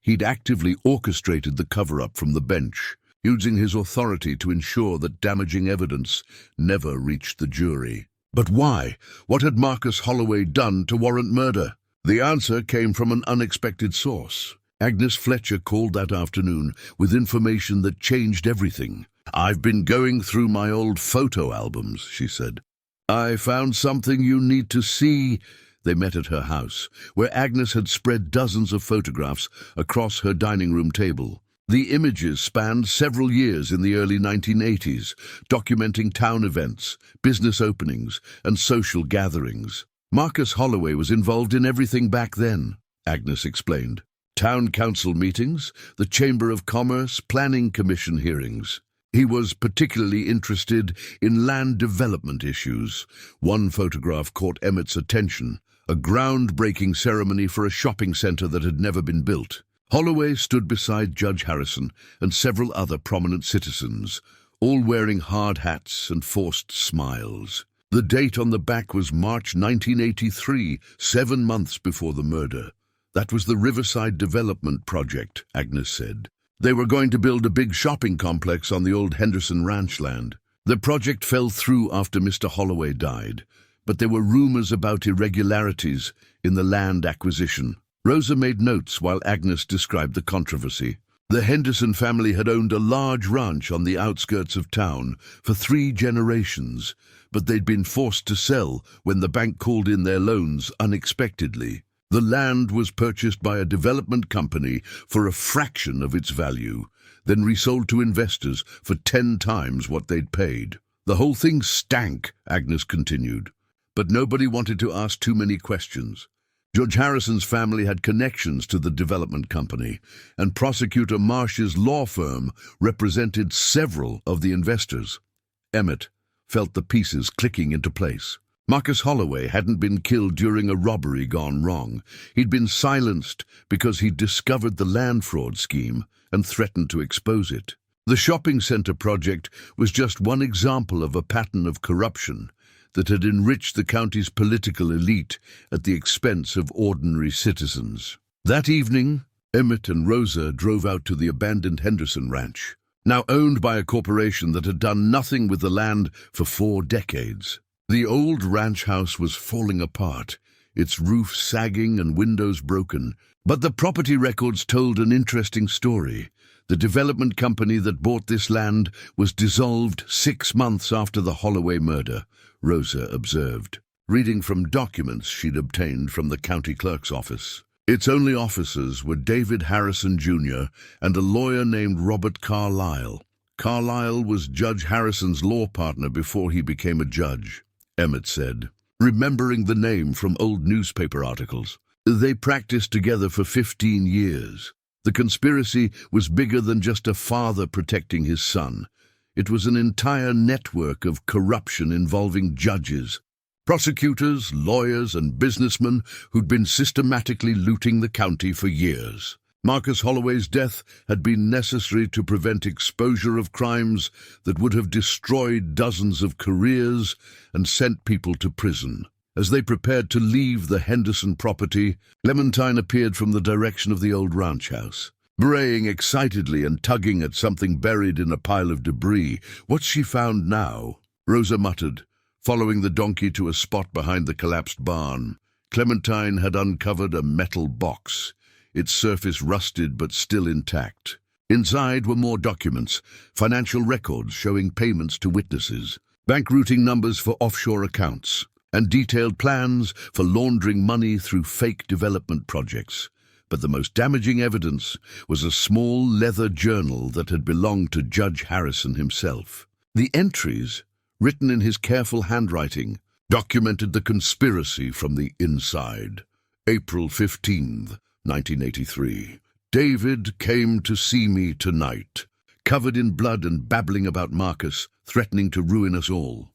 He'd actively orchestrated the cover-up from the bench, using his authority to ensure that damaging evidence never reached the jury. But why? What had Marcus Holloway done to warrant murder? The answer came from an unexpected source. Agnes Fletcher called that afternoon with information that changed everything. "I've been going through my old photo albums," she said. "I found something you need to see." They met at her house, where Agnes had spread dozens of photographs across her dining room table. The images spanned several years in the early 1980s, documenting town events, business openings, and social gatherings. Marcus Holloway was involved in everything back then, Agnes explained. Town council meetings, the Chamber of Commerce, Planning Commission hearings. He was particularly interested in land development issues. One photograph caught Emmett's attention, a groundbreaking ceremony for a shopping center that had never been built. Holloway stood beside Judge Harrison and several other prominent citizens, all wearing hard hats and forced smiles. The date on the back was March 1983, 7 months before the murder. That was the Riverside Development Project, Agnes said. They were going to build a big shopping complex on the old Henderson Ranch land. The project fell through after Mr. Holloway died, but there were rumors about irregularities in the land acquisition. Rosa made notes while Agnes described the controversy. The Henderson family had owned a large ranch on the outskirts of town for 3 generations, but they'd been forced to sell when the bank called in their loans unexpectedly. The land was purchased by a development company for a fraction of its value, then resold to investors for 10 times what they'd paid. The whole thing stank, Agnes continued, but nobody wanted to ask too many questions. Judge Harrison's family had connections to the development company, and Prosecutor Marsh's law firm represented several of the investors. Emmett felt the pieces clicking into place. Marcus Holloway hadn't been killed during a robbery gone wrong. He'd been silenced because he'd discovered the land fraud scheme and threatened to expose it. The shopping center project was just one example of a pattern of corruption that had enriched the county's political elite at the expense of ordinary citizens. That evening, Emmett and Rosa drove out to the abandoned Henderson Ranch, now owned by a corporation that had done nothing with the land for 4 decades. The old ranch house was falling apart, its roof sagging and windows broken, but the property records told an interesting story. The development company that bought this land was dissolved 6 months after the Holloway murder, Rosa observed, reading from documents she'd obtained from the county clerk's office. Its only officers were David Harrison, Jr. and a lawyer named Robert Carlyle. Carlyle was Judge Harrison's law partner before he became a judge, Emmett said, remembering the name from old newspaper articles. They practiced together for 15 years. The conspiracy was bigger than just a father protecting his son. It was an entire network of corruption involving judges, prosecutors, lawyers, and businessmen who'd been systematically looting the county for years. Marcus Holloway's death had been necessary to prevent exposure of crimes that would have destroyed dozens of careers and sent people to prison. As they prepared to leave the Henderson property, Clementine appeared from the direction of the old ranch house, braying excitedly and tugging at something buried in a pile of debris. "What's she found now?" Rosa muttered, following the donkey to a spot behind the collapsed barn. Clementine had uncovered a metal box, its surface rusted but still intact. Inside were more documents, financial records showing payments to witnesses, bank routing numbers for offshore accounts, and detailed plans for laundering money through fake development projects. But the most damaging evidence was a small leather journal that had belonged to Judge Harrison himself. The entries written in his careful handwriting, documented the conspiracy from the inside. April 15th, 1983. David came to see me tonight, covered in blood and babbling about Marcus, threatening to ruin us all.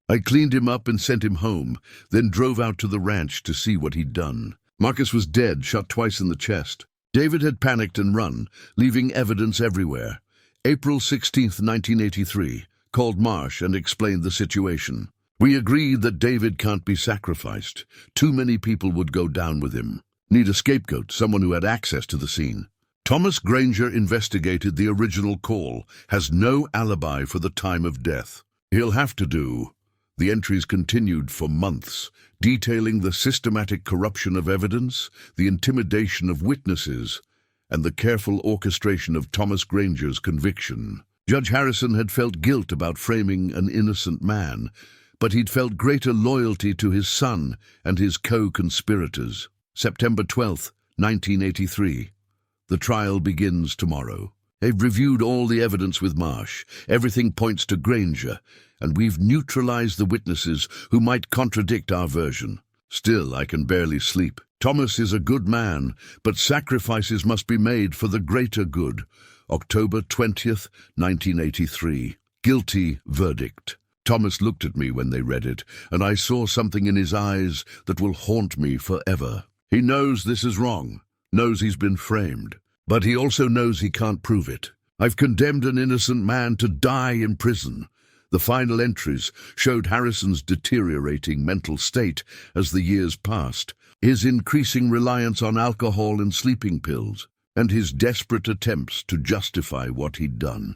I cleaned him up and sent him home, then drove out to the ranch to see what he'd done. Marcus was dead, shot twice in the chest. David had panicked and run, leaving evidence everywhere. April 16th, 1983, called Marsh and explained the situation. We agreed that David can't be sacrificed. Too many people would go down with him. Need a scapegoat, someone who had access to the scene. Thomas Granger investigated the original call, has no alibi for the time of death. He'll have to do. The entries continued for months, detailing the systematic corruption of evidence, the intimidation of witnesses, and the careful orchestration of Thomas Granger's conviction. Judge Harrison had felt guilt about framing an innocent man, but he'd felt greater loyalty to his son and his co-conspirators. September 12th, 1983. The trial begins tomorrow. They've reviewed all the evidence with Marsh. Everything points to Granger, and we've neutralized the witnesses who might contradict our version. Still, I can barely sleep. Thomas is a good man, but sacrifices must be made for the greater good. October 20th, 1983. Guilty verdict. Thomas looked at me when they read it, and I saw something in his eyes that will haunt me forever. He knows this is wrong, knows he's been framed, but he also knows he can't prove it. I've condemned an innocent man to die in prison. The final entries showed Harrison's deteriorating mental state as the years passed, his increasing reliance on alcohol and sleeping pills, and his desperate attempts to justify what he'd done.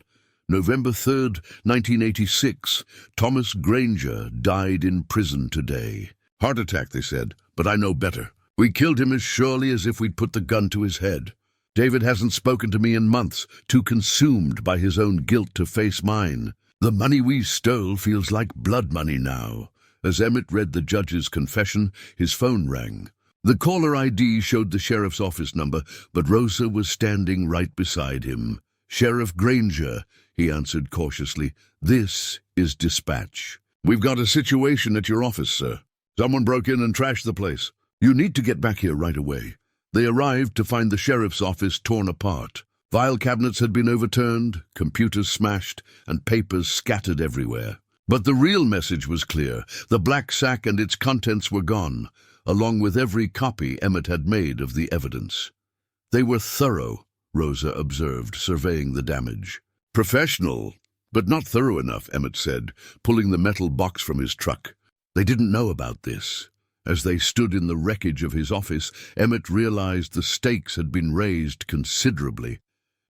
November 3rd, 1986, Thomas Granger died in prison today. Heart attack, they said, but I know better. We killed him as surely as if we'd put the gun to his head. David hasn't spoken to me in months, too consumed by his own guilt to face mine. The money we stole feels like blood money now. As Emmett read the judge's confession, his phone rang. The caller ID showed the sheriff's office number, but Rosa was standing right beside him. Sheriff Granger, he answered cautiously. This is dispatch. We've got a situation at your office, sir. Someone broke in and trashed the place. You need to get back here right away. They arrived to find the sheriff's office torn apart. File cabinets had been overturned, computers smashed, and papers scattered everywhere. But the real message was clear. The black sack and its contents were gone, along with every copy Emmett had made of the evidence. They were thorough, Rosa observed, surveying the damage. Professional, but not thorough enough, Emmett said, pulling the metal box from his truck. They didn't know about this. As they stood in the wreckage of his office, Emmett realized the stakes had been raised considerably.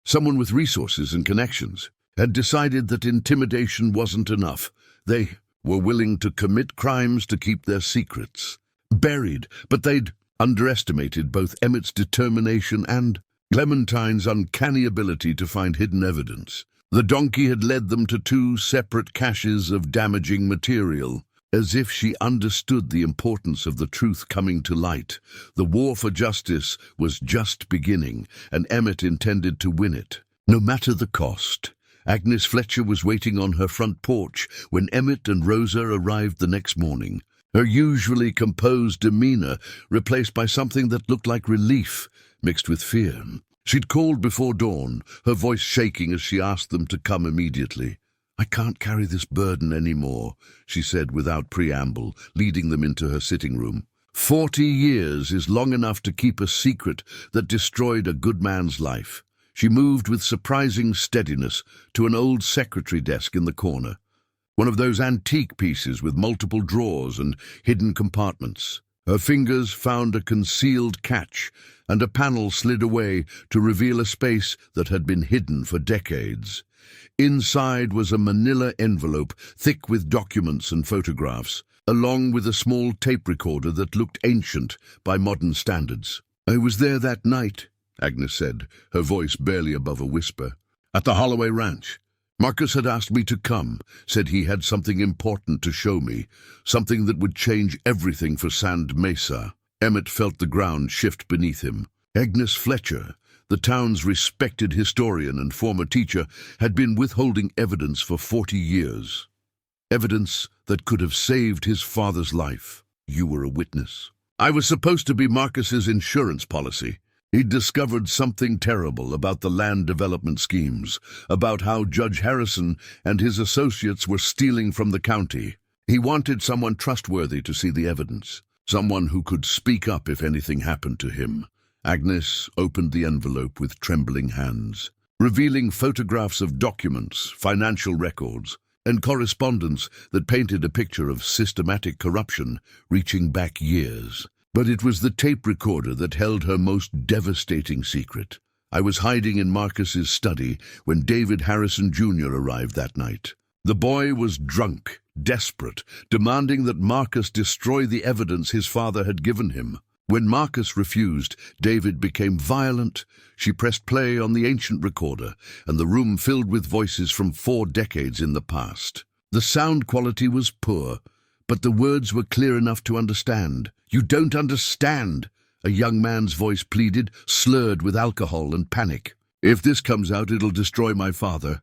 Someone with resources and connections had decided that intimidation wasn't enough. They were willing to commit crimes to keep their secrets buried, but they'd underestimated both Emmett's determination and Clementine's uncanny ability to find hidden evidence. The donkey had led them to two separate caches of damaging material. As if she understood the importance of the truth coming to light, the war for justice was just beginning, and Emmett intended to win it, no matter the cost. Agnes Fletcher was waiting on her front porch when Emmett and Rosa arrived the next morning, her usually composed demeanor replaced by something that looked like relief mixed with fear. She'd called before dawn, her voice shaking as she asked them to come immediately. I can't carry this burden anymore, she said without preamble, leading them into her sitting room. 40 years is long enough to keep a secret that destroyed a good man's life. She moved with surprising steadiness to an old secretary desk in the corner, one of those antique pieces with multiple drawers and hidden compartments. Her fingers found a concealed catch, and a panel slid away to reveal a space that had been hidden for decades. Inside was a manila envelope thick with documents and photographs, along with a small tape recorder that looked ancient by modern standards. I was there that night, Agnes said, her voice barely above a whisper, at the Holloway Ranch. Marcus had asked me to come, said he had something important to show me, something that would change everything for Sand Mesa. Emmett felt the ground shift beneath him. Agnes Fletcher, the town's respected historian and former teacher, had been withholding evidence for 40 years. Evidence that could have saved his father's life. You were a witness. I was supposed to be Marcus's insurance policy. He'd discovered something terrible about the land development schemes, about how Judge Harrison and his associates were stealing from the county. He wanted someone trustworthy to see the evidence, someone who could speak up if anything happened to him. Agnes opened the envelope with trembling hands, revealing photographs of documents, financial records, and correspondence that painted a picture of systematic corruption reaching back years. But it was the tape recorder that held her most devastating secret. I was hiding in Marcus's study when David Harrison Jr. arrived that night. The boy was drunk, desperate, demanding that Marcus destroy the evidence his father had given him. When Marcus refused, David became violent. She pressed play on the ancient recorder, and the room filled with voices from 4 decades in the past. The sound quality was poor, but the words were clear enough to understand. "You don't understand," a young man's voice pleaded, slurred with alcohol and panic. "If this comes out, it'll destroy my father.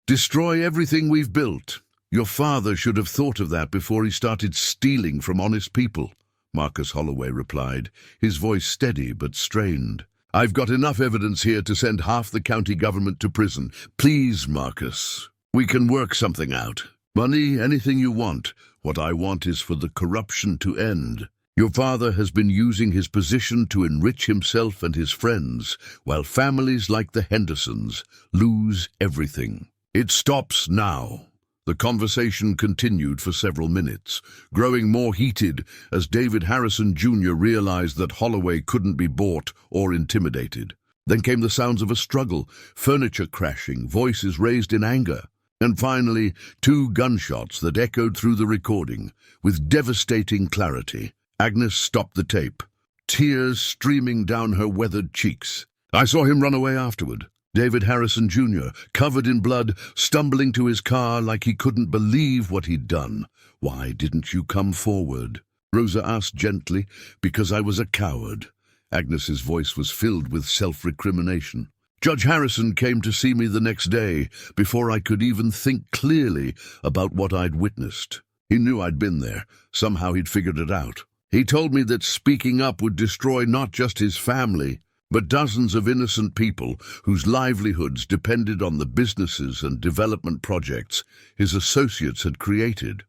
Destroy everything we've built. Your father should have thought of that before he started stealing from honest people," Marcus Holloway replied, his voice steady but strained. "I've got enough evidence here to send half the county government to prison. Please, Marcus, we can work something out. Money, anything you want. What I want is for the corruption to end. Your father has been using his position to enrich himself and his friends, while families like the Hendersons lose everything. It stops now." The conversation continued for several minutes, growing more heated as David Harrison Jr. realized that Holloway couldn't be bought or intimidated. Then came the sounds of a struggle, furniture crashing, voices raised in anger. And finally, 2 gunshots that echoed through the recording, with devastating clarity. Agnes stopped the tape, tears streaming down her weathered cheeks. "I saw him run away afterward. David Harrison Jr., covered in blood, stumbling to his car like he couldn't believe what he'd done. Why didn't you come forward?" Rosa asked gently. "Because I was a coward." Agnes's voice was filled with self-recrimination. "Judge Harrison came to see me the next day, before I could even think clearly about what I'd witnessed. He knew I'd been there. Somehow he'd figured it out. He told me that speaking up would destroy not just his family, but dozens of innocent people whose livelihoods depended on the businesses and development projects his associates had created.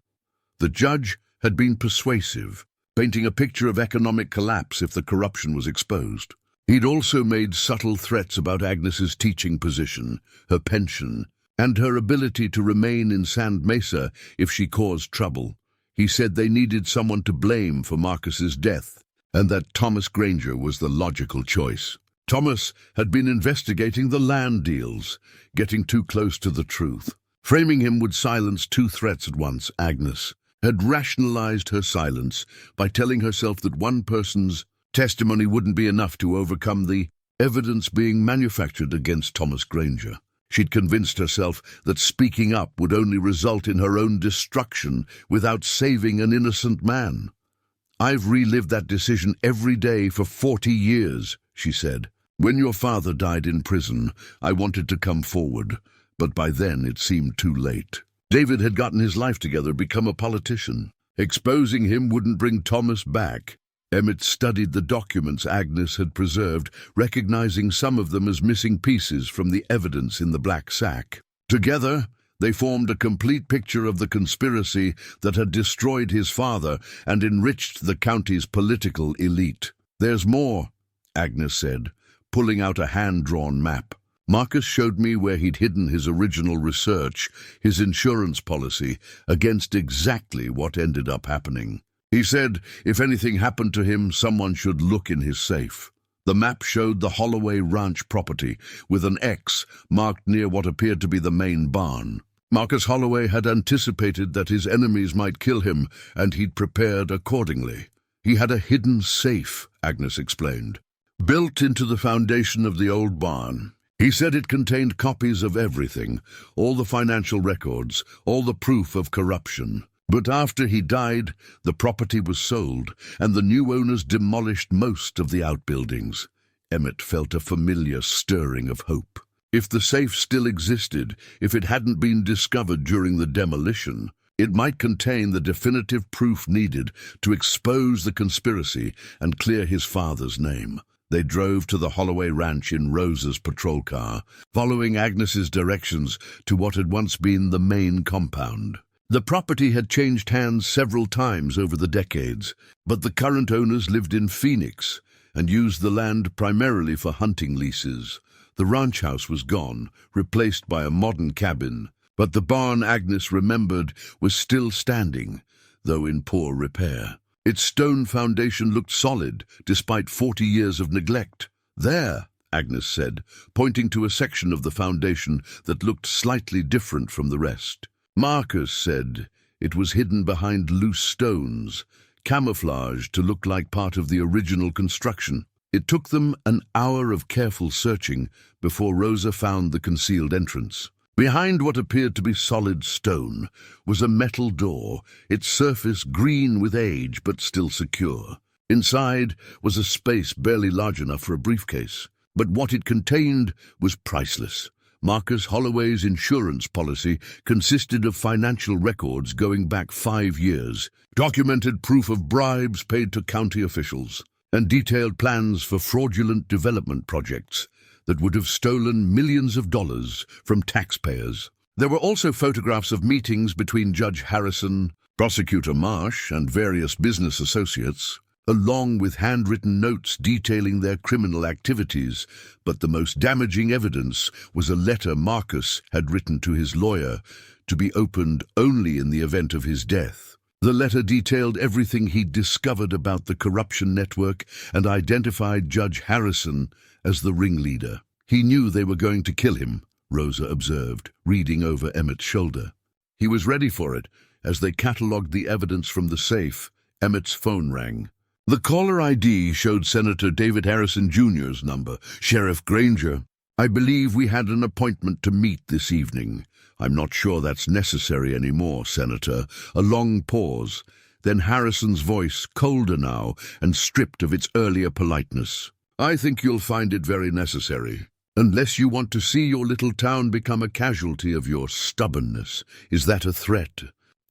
The judge had been persuasive, painting a picture of economic collapse if the corruption was exposed. He'd also made subtle threats about Agnes's teaching position, her pension, and her ability to remain in Sand Mesa if she caused trouble. He said they needed someone to blame for Marcus's death, and that Thomas Granger was the logical choice. Thomas had been investigating the land deals, getting too close to the truth. Framing him would silence 2 threats at once. Agnes had rationalized her silence by telling herself that one person's testimony wouldn't be enough to overcome the evidence being manufactured against Thomas Granger. She'd convinced herself that speaking up would only result in her own destruction without saving an innocent man. "I've relived that decision every day for 40 years, she said. "When your father died in prison, I wanted to come forward, but by then it seemed too late. David had gotten his life together, become a politician. Exposing him wouldn't bring Thomas back." Emmett studied the documents Agnes had preserved, recognizing some of them as missing pieces from the evidence in the black sack. Together, they formed a complete picture of the conspiracy that had destroyed his father and enriched the county's political elite. "There's more," Agnes said, pulling out a hand-drawn map. "Marcus showed me where he'd hidden his original research, his insurance policy, against exactly what ended up happening. He said if anything happened to him, someone should look in his safe." The map showed the Holloway Ranch property, with an X marked near what appeared to be the main barn. Marcus Holloway had anticipated that his enemies might kill him, and he'd prepared accordingly. "He had a hidden safe," Agnes explained, "built into the foundation of the old barn. He said it contained copies of everything, all the financial records, all the proof of corruption. But after he died, the property was sold, and the new owners demolished most of the outbuildings." Emmett felt a familiar stirring of hope. If the safe still existed, if it hadn't been discovered during the demolition, It might contain the definitive proof needed to expose the conspiracy and clear his father's name. They drove to the Holloway Ranch in Rosa's patrol car, following Agnes's directions to what had once been the main compound. The property had changed hands several times over the decades, but the current owners lived in Phoenix and used the land primarily for hunting leases. The ranch house was gone, replaced by a modern cabin, but the barn Agnes remembered was still standing, though in poor repair. Its stone foundation looked solid, despite 40 years of neglect. "There," Agnes said, pointing to a section of the foundation that looked slightly different from the rest. Marcus said it was hidden behind loose stones, camouflaged to look like part of the original construction. It took them an hour of careful searching before Rosa found the concealed entrance. Behind what appeared to be solid stone was a metal door, its surface green with age but still secure. Inside was a space barely large enough for a briefcase, but what it contained was priceless. Marcus Holloway's insurance policy consisted of financial records going back 5 years, documented proof of bribes paid to county officials, and detailed plans for fraudulent development projects that would have stolen millions of dollars from taxpayers. There were also photographs of meetings between Judge Harrison, Prosecutor Marsh, and various business associates, along with handwritten notes detailing their criminal activities. But the most damaging evidence was a letter Marcus had written to his lawyer, to be opened only in the event of his death. The letter detailed everything he'd discovered about the corruption network and identified Judge Harrison as the ringleader. "He knew they were going to kill him," Rosa observed, reading over Emmett's shoulder. "He was ready for it." As they catalogued the evidence from the safe, Emmett's phone rang. The caller ID showed Senator David Harrison Jr.'s number. "Sheriff Granger, I believe we had an appointment to meet this evening." "I'm not sure that's necessary anymore, Senator." A long pause, then Harrison's voice, colder now and stripped of its earlier politeness. "I think you'll find it very necessary, unless you want to see your little town become a casualty of your stubbornness." "Is that a threat?"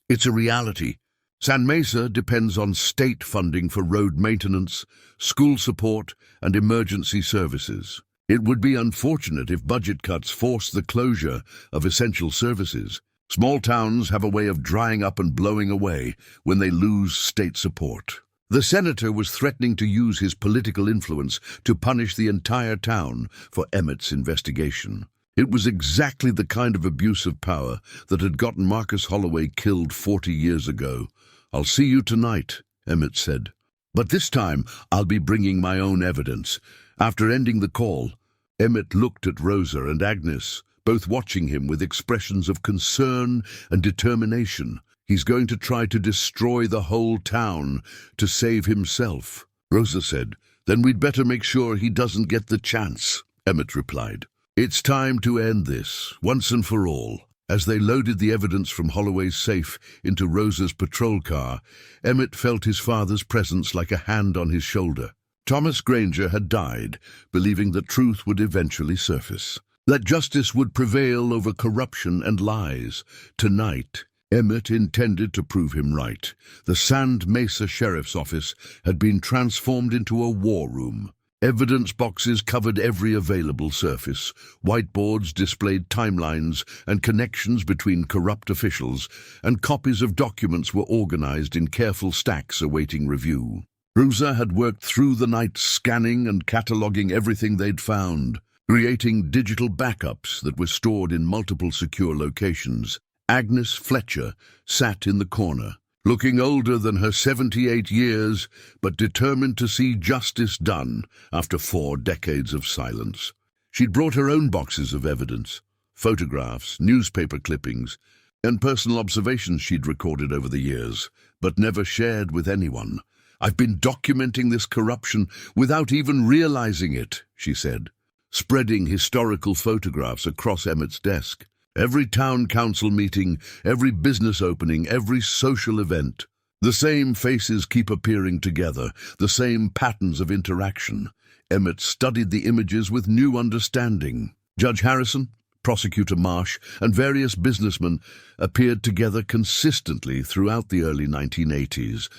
"It's a reality. Sand Mesa depends on state funding for road maintenance, school support, and emergency services. It would be unfortunate if budget cuts force the closure of essential services. Small towns have a way of drying up and blowing away when they lose state support." The senator was threatening to use his political influence to punish the entire town for Emmett's investigation. It was exactly the kind of abuse of power that had gotten Marcus Holloway killed 40 years ago. "I'll see you tonight," Emmett said. "But this time I'll be bringing my own evidence." After ending the call, Emmett looked at Rosa and Agnes, both watching him with expressions of concern and determination. "He's going to try to destroy the whole town to save himself," Rosa said. "Then we'd better make sure he doesn't get the chance," Emmett replied. "It's time to end this, once and for all." As they loaded the evidence from Holloway's safe into Rosa's patrol car, Emmett felt his father's presence like a hand on his shoulder. Thomas Granger had died, believing that truth would eventually surface, that justice would prevail over corruption and lies. Tonight, Emmett intended to prove him right. The Sand Mesa Sheriff's Office had been transformed into a war room. Evidence boxes covered every available surface. Whiteboards displayed timelines and connections between corrupt officials, and copies of documents were organized in careful stacks awaiting review. Rosa had worked through the night scanning and cataloging everything they'd found, creating digital backups that were stored in multiple secure locations. Agnes Fletcher sat in the corner, looking older than her 78 years, but determined to see justice done after 4 decades of silence. She'd brought her own boxes of evidence, photographs, newspaper clippings, and personal observations she'd recorded over the years, but never shared with anyone. "I've been documenting this corruption without even realizing it," she said, spreading historical photographs across Emmett's desk. "Every town council meeting, every business opening, every social event. The same faces keep appearing together, the same patterns of interaction." Emmett studied the images with new understanding. "Judge Harrison, Prosecutor Marsh, and various businessmen appeared together consistently throughout the early 1980s,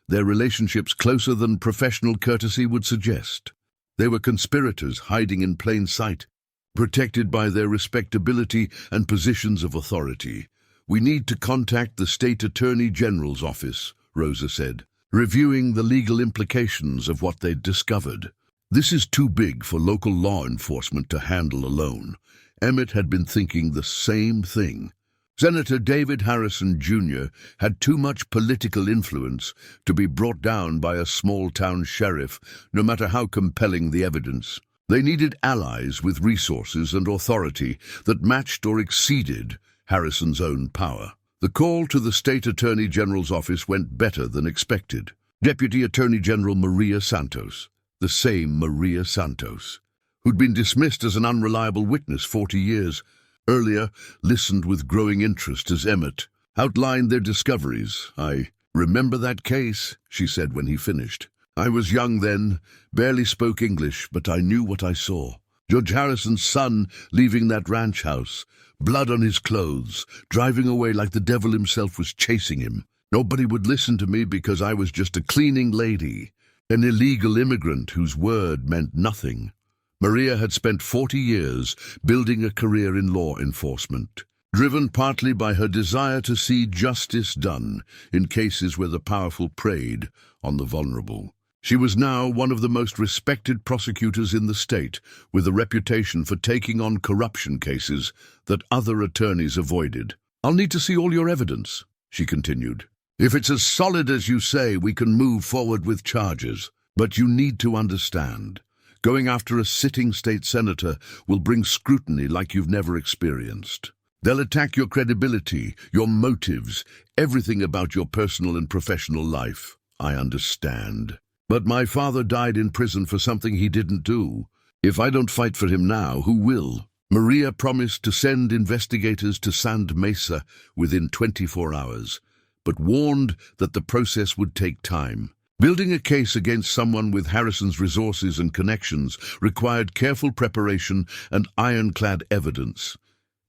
their relationships closer than professional courtesy would suggest. They were conspirators hiding in plain sight, protected by their respectability and positions of authority. "We need to contact the State Attorney General's office," Rosa said, reviewing the legal implications of what they'd discovered. "This is too big for local law enforcement to handle alone." Emmett had been thinking the same thing. Senator David Harrison, Jr. had too much political influence to be brought down by a small-town sheriff, no matter how compelling the evidence. They needed allies with resources and authority that matched or exceeded Harrison's own power. The call to the State Attorney General's office went better than expected. Deputy Attorney General Maria Santos, the same Maria Santos, who'd been dismissed as an unreliable witness 40 years earlier, listened with growing interest as Emmett outlined their discoveries. "I remember that case," she said when he finished. "I was young then, barely spoke English, but I knew what I saw. Judge Harrison's son leaving that ranch house, blood on his clothes, driving away like the devil himself was chasing him. Nobody would listen to me because I was just a cleaning lady, an illegal immigrant whose word meant nothing." Maria had spent 40 years building a career in law enforcement, driven partly by her desire to see justice done in cases where the powerful preyed on the vulnerable. She was now one of the most respected prosecutors in the state, with a reputation for taking on corruption cases that other attorneys avoided. "I'll need to see all your evidence," she continued. "If it's as solid as you say, we can move forward with charges. But you need to understand, going after a sitting state senator will bring scrutiny like you've never experienced. They'll attack your credibility, your motives, everything about your personal and professional life." "I understand. But my father died in prison for something he didn't do. If I don't fight for him now, who will?" Maria promised to send investigators to Sand Mesa within 24 hours, but warned that the process would take time. Building a case against someone with Harrison's resources and connections required careful preparation and ironclad evidence.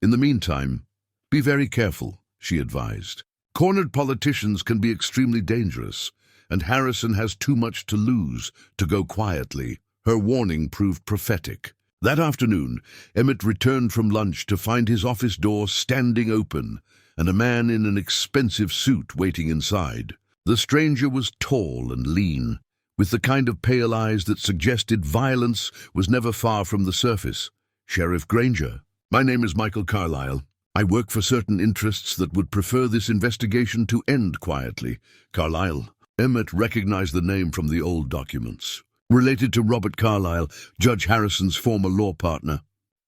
"In the meantime, be very careful," she advised. "Cornered politicians can be extremely dangerous, and Harrison has too much to lose to go quietly." Her warning proved prophetic. That afternoon, Emmett returned from lunch to find his office door standing open and a man in an expensive suit waiting inside. The stranger was tall and lean, with the kind of pale eyes that suggested violence was never far from the surface. "Sheriff Granger. My name is Michael Carlyle. I work for certain interests that would prefer this investigation to end quietly." "Carlyle." Emmett recognized the name from the old documents. "Related to Robert Carlyle, Judge Harrison's former law partner."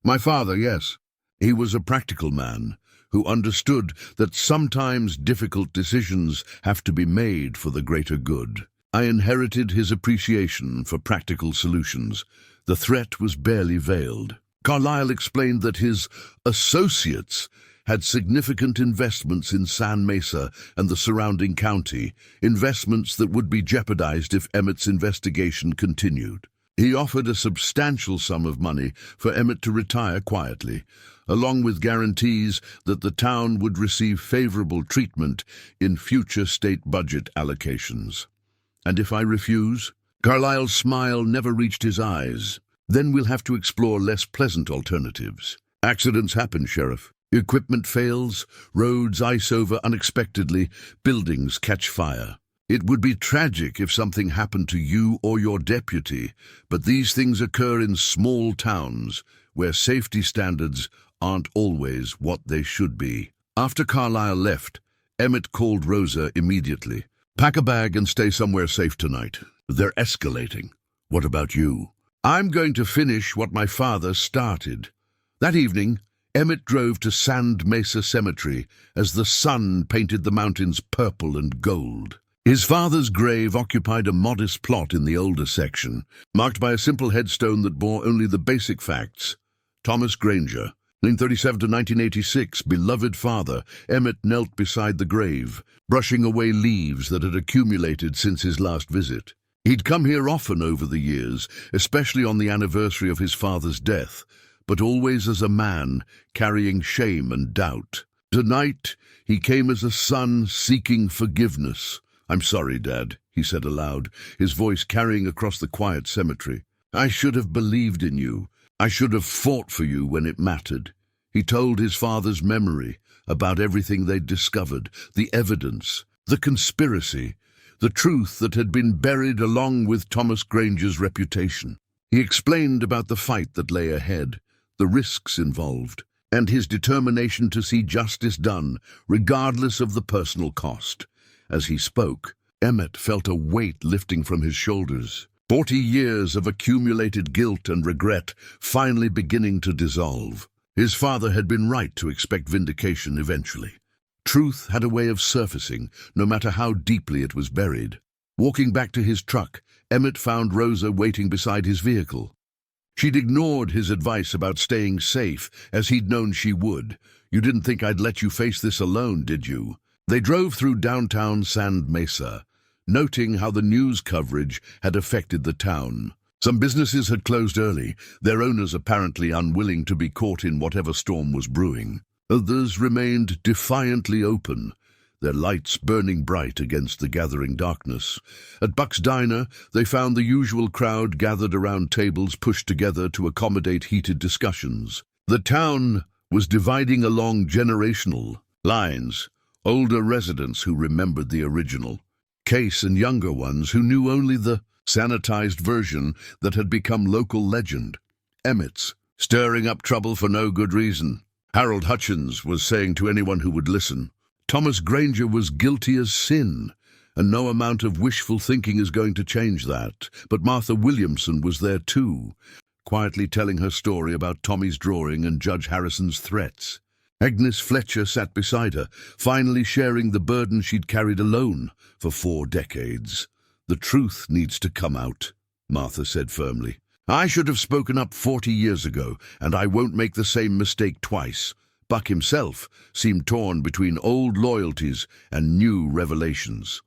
"My father, yes. He was a practical man who understood that sometimes difficult decisions have to be made for the greater good. I inherited his appreciation for practical solutions. The threat was barely veiled." Carlyle explained that his associates had significant investments in Sand Mesa and the surrounding county, investments that would be jeopardized if Emmett's investigation continued. He offered a substantial sum of money for Emmett to retire quietly, along with guarantees that the town would receive favorable treatment in future state budget allocations. "And if I refuse?" Carlyle's smile never reached his eyes. "Then we'll have to explore less pleasant alternatives. Accidents happen, Sheriff. Equipment fails, roads ice over unexpectedly, buildings catch fire. It would be tragic if something happened to you or your deputy, but these things occur in small towns where safety standards aren't always what they should be." After Carlyle left, Emmett called Rosa immediately. "Pack a bag and stay somewhere safe tonight. They're escalating. What about you?" "I'm going to finish what my father started." That evening, Emmett drove to Sand Mesa Cemetery as the sun painted the mountains purple and gold. His father's grave occupied a modest plot in the older section, marked by a simple headstone that bore only the basic facts. Thomas Granger, 1937 to 1986, beloved father. Emmett knelt beside the grave, brushing away leaves that had accumulated since his last visit. He'd come here often over the years, especially on the anniversary of his father's death, but always as a man carrying shame and doubt. Tonight, he came as a son seeking forgiveness. "I'm sorry, Dad," he said aloud, his voice carrying across the quiet cemetery. "I should have believed in you. I should have fought for you when it mattered." He told his father's memory about everything they'd discovered, the evidence, the conspiracy, the truth that had been buried along with Thomas Granger's reputation. He explained about the fight that lay ahead, the risks involved, and his determination to see justice done, regardless of the personal cost. As he spoke, Emmett felt a weight lifting from his shoulders. 40 years of accumulated guilt and regret finally beginning to dissolve. His father had been right to expect vindication eventually. Truth had a way of surfacing, no matter how deeply it was buried. Walking back to his truck, Emmett found Rosa waiting beside his vehicle. She'd ignored his advice about staying safe, as he'd known she would. "You didn't think I'd let you face this alone, did you?" They drove through downtown Sand Mesa, noting how the news coverage had affected the town. Some businesses had closed early, their owners apparently unwilling to be caught in whatever storm was brewing. Others remained defiantly open, their lights burning bright against the gathering darkness. At Buck's Diner, they found the usual crowd gathered around tables pushed together to accommodate heated discussions. The town was dividing along generational lines, older residents who remembered the original, Case and younger ones who knew only the sanitized version that had become local legend. Emmett's stirring up trouble for no good reason, Harold Hutchins was saying to anyone who would listen. Thomas Granger was guilty as sin, and no amount of wishful thinking is going to change that. But Martha Williamson was there too, quietly telling her story about Tommy's drawing and Judge Harrison's threats. Agnes Fletcher sat beside her, finally sharing the burden she'd carried alone for 4 decades. "The truth needs to come out," Martha said firmly. "I should have spoken up 40 years ago, and I won't make the same mistake twice." Buck himself seemed torn between old loyalties and new revelations.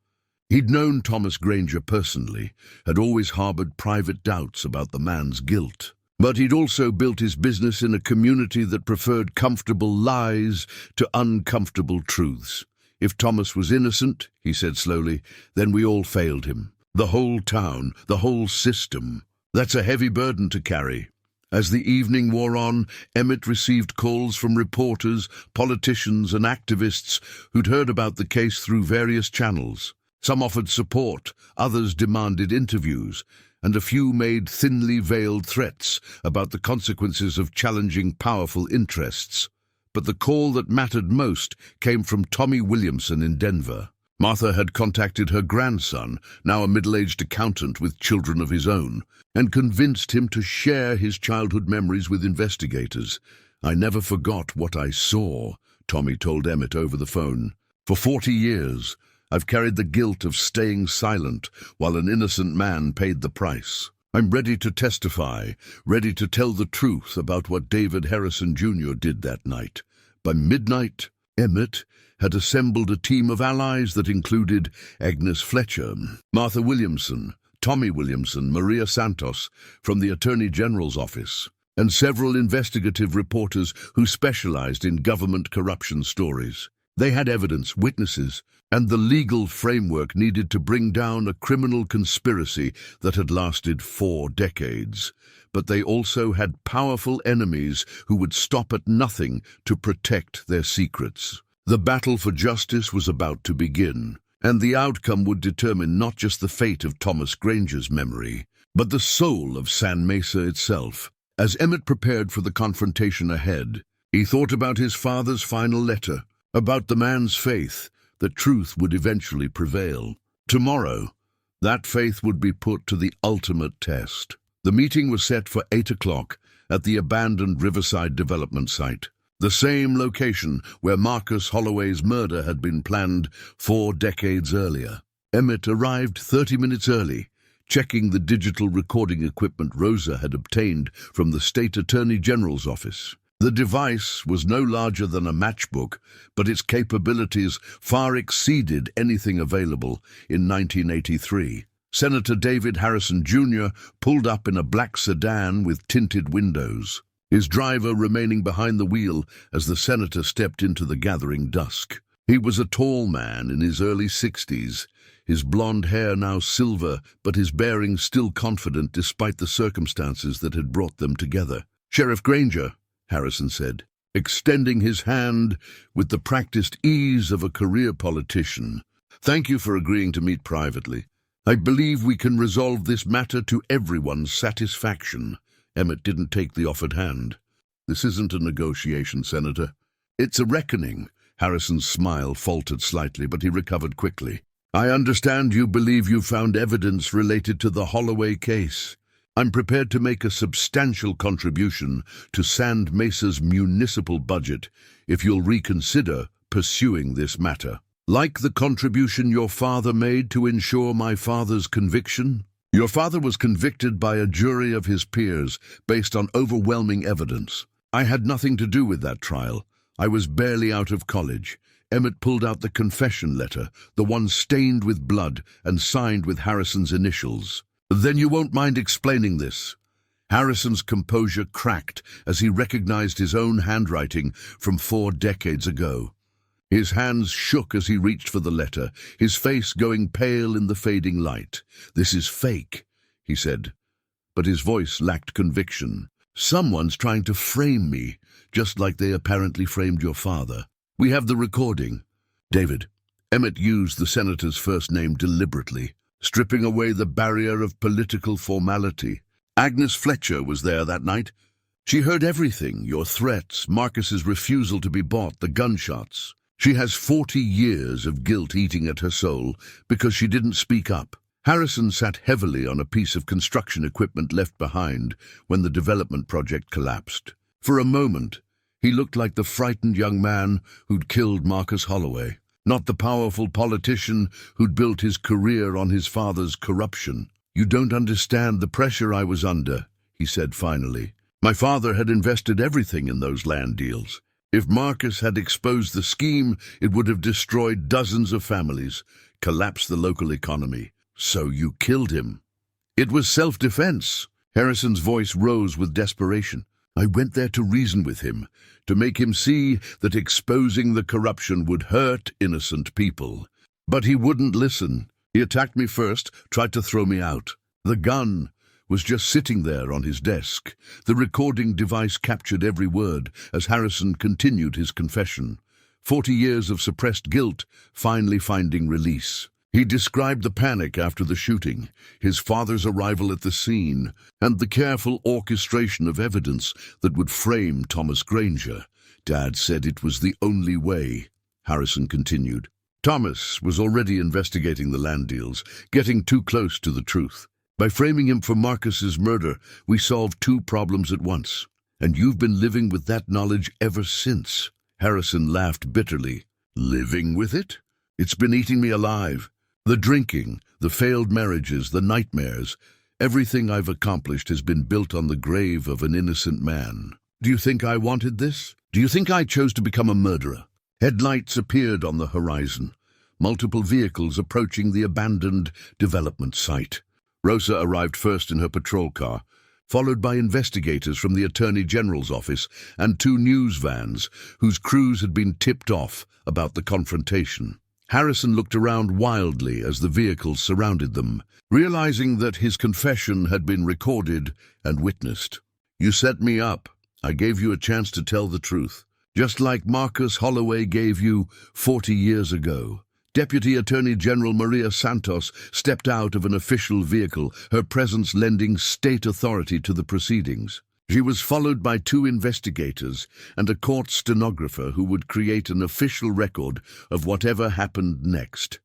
He'd known Thomas Granger personally, had always harbored private doubts about the man's guilt. But he'd also built his business in a community that preferred comfortable lies to uncomfortable truths. "If Thomas was innocent," he said slowly, "then we all failed him. The whole town, the whole system. That's a heavy burden to carry." As the evening wore on, Emmett received calls from reporters, politicians, and activists who'd heard about the case through various channels. Some offered support, others demanded interviews, and a few made thinly veiled threats about the consequences of challenging powerful interests. But the call that mattered most came from Tommy Williamson in Denver. Martha had contacted her grandson, now a middle-aged accountant with children of his own, and convinced him to share his childhood memories with investigators. "I never forgot what I saw," Tommy told Emmett over the phone. "For 40 years, I've carried the guilt of staying silent while an innocent man paid the price. I'm ready to testify, ready to tell the truth about what David Harrison Jr. did that night." By midnight, Emmett had assembled a team of allies that included Agnes Fletcher, Martha Williamson, Tommy Williamson, Maria Santos from the Attorney General's office, and several investigative reporters who specialized in government corruption stories. They had evidence, witnesses, and the legal framework needed to bring down a criminal conspiracy that had lasted 4 decades. But they also had powerful enemies who would stop at nothing to protect their secrets. The battle for justice was about to begin, and the outcome would determine not just the fate of Thomas Granger's memory, but the soul of Sand Mesa itself. As Emmett prepared for the confrontation ahead, he thought about his father's final letter, about the man's faith that truth would eventually prevail. Tomorrow, that faith would be put to the ultimate test. The meeting was set for 8 o'clock at the abandoned Riverside development site, the same location where Marcus Holloway's murder had been planned 4 decades earlier. Emmett arrived 30 minutes early, checking the digital recording equipment Rosa had obtained from the State Attorney General's office. The device was no larger than a matchbook, but its capabilities far exceeded anything available in 1983. Senator David Harrison Jr. pulled up in a black sedan with tinted windows. his driver remaining behind the wheel as the senator stepped into the gathering dusk. He was a tall man in his early 60s, his blonde hair now silver, but his bearing still confident despite the circumstances that had brought them together. "Sheriff Granger," Harrison said, extending his hand with the practiced ease of a career politician. "Thank you for agreeing to meet privately. I believe we can resolve this matter to everyone's satisfaction." Emmett didn't take the offered hand. "This isn't a negotiation, Senator. It's a reckoning." Harrison's smile faltered slightly, but he recovered quickly. "I understand you believe you found evidence related to the Holloway case. I'm prepared to make a substantial contribution to Sand Mesa's municipal budget if you'll reconsider pursuing this matter. Like the contribution your father made to ensure my father's conviction? Your father was convicted by a jury of his peers based on overwhelming evidence. I had nothing to do with that trial. I was barely out of college. Emmett pulled out the confession letter, the one stained with blood and signed with Harrison's initials. "Then you won't mind explaining this." Harrison's composure cracked as he recognized his own handwriting from 4 decades ago. His hands shook as he reached for the letter, his face going pale in the fading light. "This is fake," he said, but his voice lacked conviction. "Someone's trying to frame me, just like they apparently framed your father. We have the recording." "David." Emmett used the senator's first name deliberately, stripping away the barrier of political formality. "Agnes Fletcher was there that night. She heard everything, your threats, Marcus's refusal to be bought, the gunshots. She has 40 years of guilt eating at her soul because she didn't speak up." Harrison sat heavily on a piece of construction equipment left behind when the development project collapsed. For a moment, he looked like the frightened young man who'd killed Marcus Holloway, not the powerful politician who'd built his career on his father's corruption. "You don't understand the pressure I was under," he said finally. "My father had invested everything in those land deals. If Marcus had exposed the scheme, it would have destroyed dozens of families, collapsed the local economy. So you killed him." "It was self-defense." Harrison's voice rose with desperation. "I went there to reason with him, to make him see that exposing the corruption would hurt innocent people. But he wouldn't listen. He attacked me first, tried to throw me out. The gun was just sitting there on his desk. The recording device captured every word as Harrison continued his confession. 40 years of suppressed guilt finally finding release. He described the panic after the shooting, his father's arrival at the scene, and the careful orchestration of evidence that would frame Thomas Granger. "Dad said it was the only way," Harrison continued. "Thomas was already investigating the land deals, getting too close to the truth. By framing him for Marcus's murder, we solved 2 problems at once. And you've been living with that knowledge ever since." Harrison laughed bitterly. "Living with it? It's been eating me alive. The drinking, the failed marriages, the nightmares, everything I've accomplished has been built on the grave of an innocent man. Do you think I wanted this? Do you think I chose to become a murderer?" Headlights appeared on the horizon, multiple vehicles approaching the abandoned development site. Rosa arrived first in her patrol car, followed by investigators from the Attorney General's office and 2 news vans whose crews had been tipped off about the confrontation. Harrison looked around wildly as the vehicles surrounded them, realizing that his confession had been recorded and witnessed. "You set me up. I gave you a chance to tell the truth, just like Marcus Holloway gave you 40 years ago." Deputy Attorney General Maria Santos stepped out of an official vehicle, her presence lending state authority to the proceedings. She was followed by 2 investigators and a court stenographer who would create an official record of whatever happened next.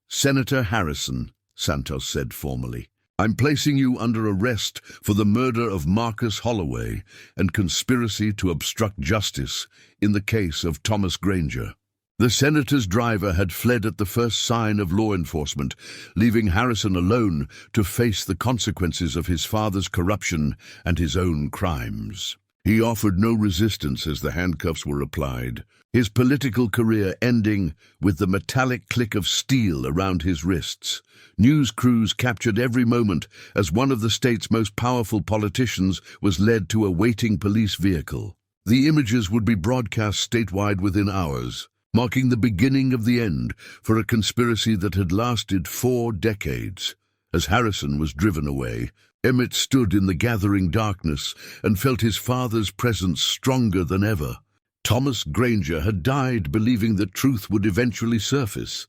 "Senator Harrison," Santos said formally, "I'm placing you under arrest for the murder of Marcus Holloway and conspiracy to obstruct justice in the case of Thomas Granger." The senator's driver had fled at the first sign of law enforcement, leaving Harrison alone to face the consequences of his father's corruption and his own crimes. He offered no resistance as the handcuffs were applied, his political career ending with the metallic click of steel around his wrists. News crews captured every moment as one of the state's most powerful politicians was led to a waiting police vehicle. The images would be broadcast statewide within hours, marking the beginning of the end for a conspiracy that had lasted 4 decades. As Harrison was driven away, Emmett stood in the gathering darkness and felt his father's presence stronger than ever. Thomas Granger had died believing that truth would eventually surface,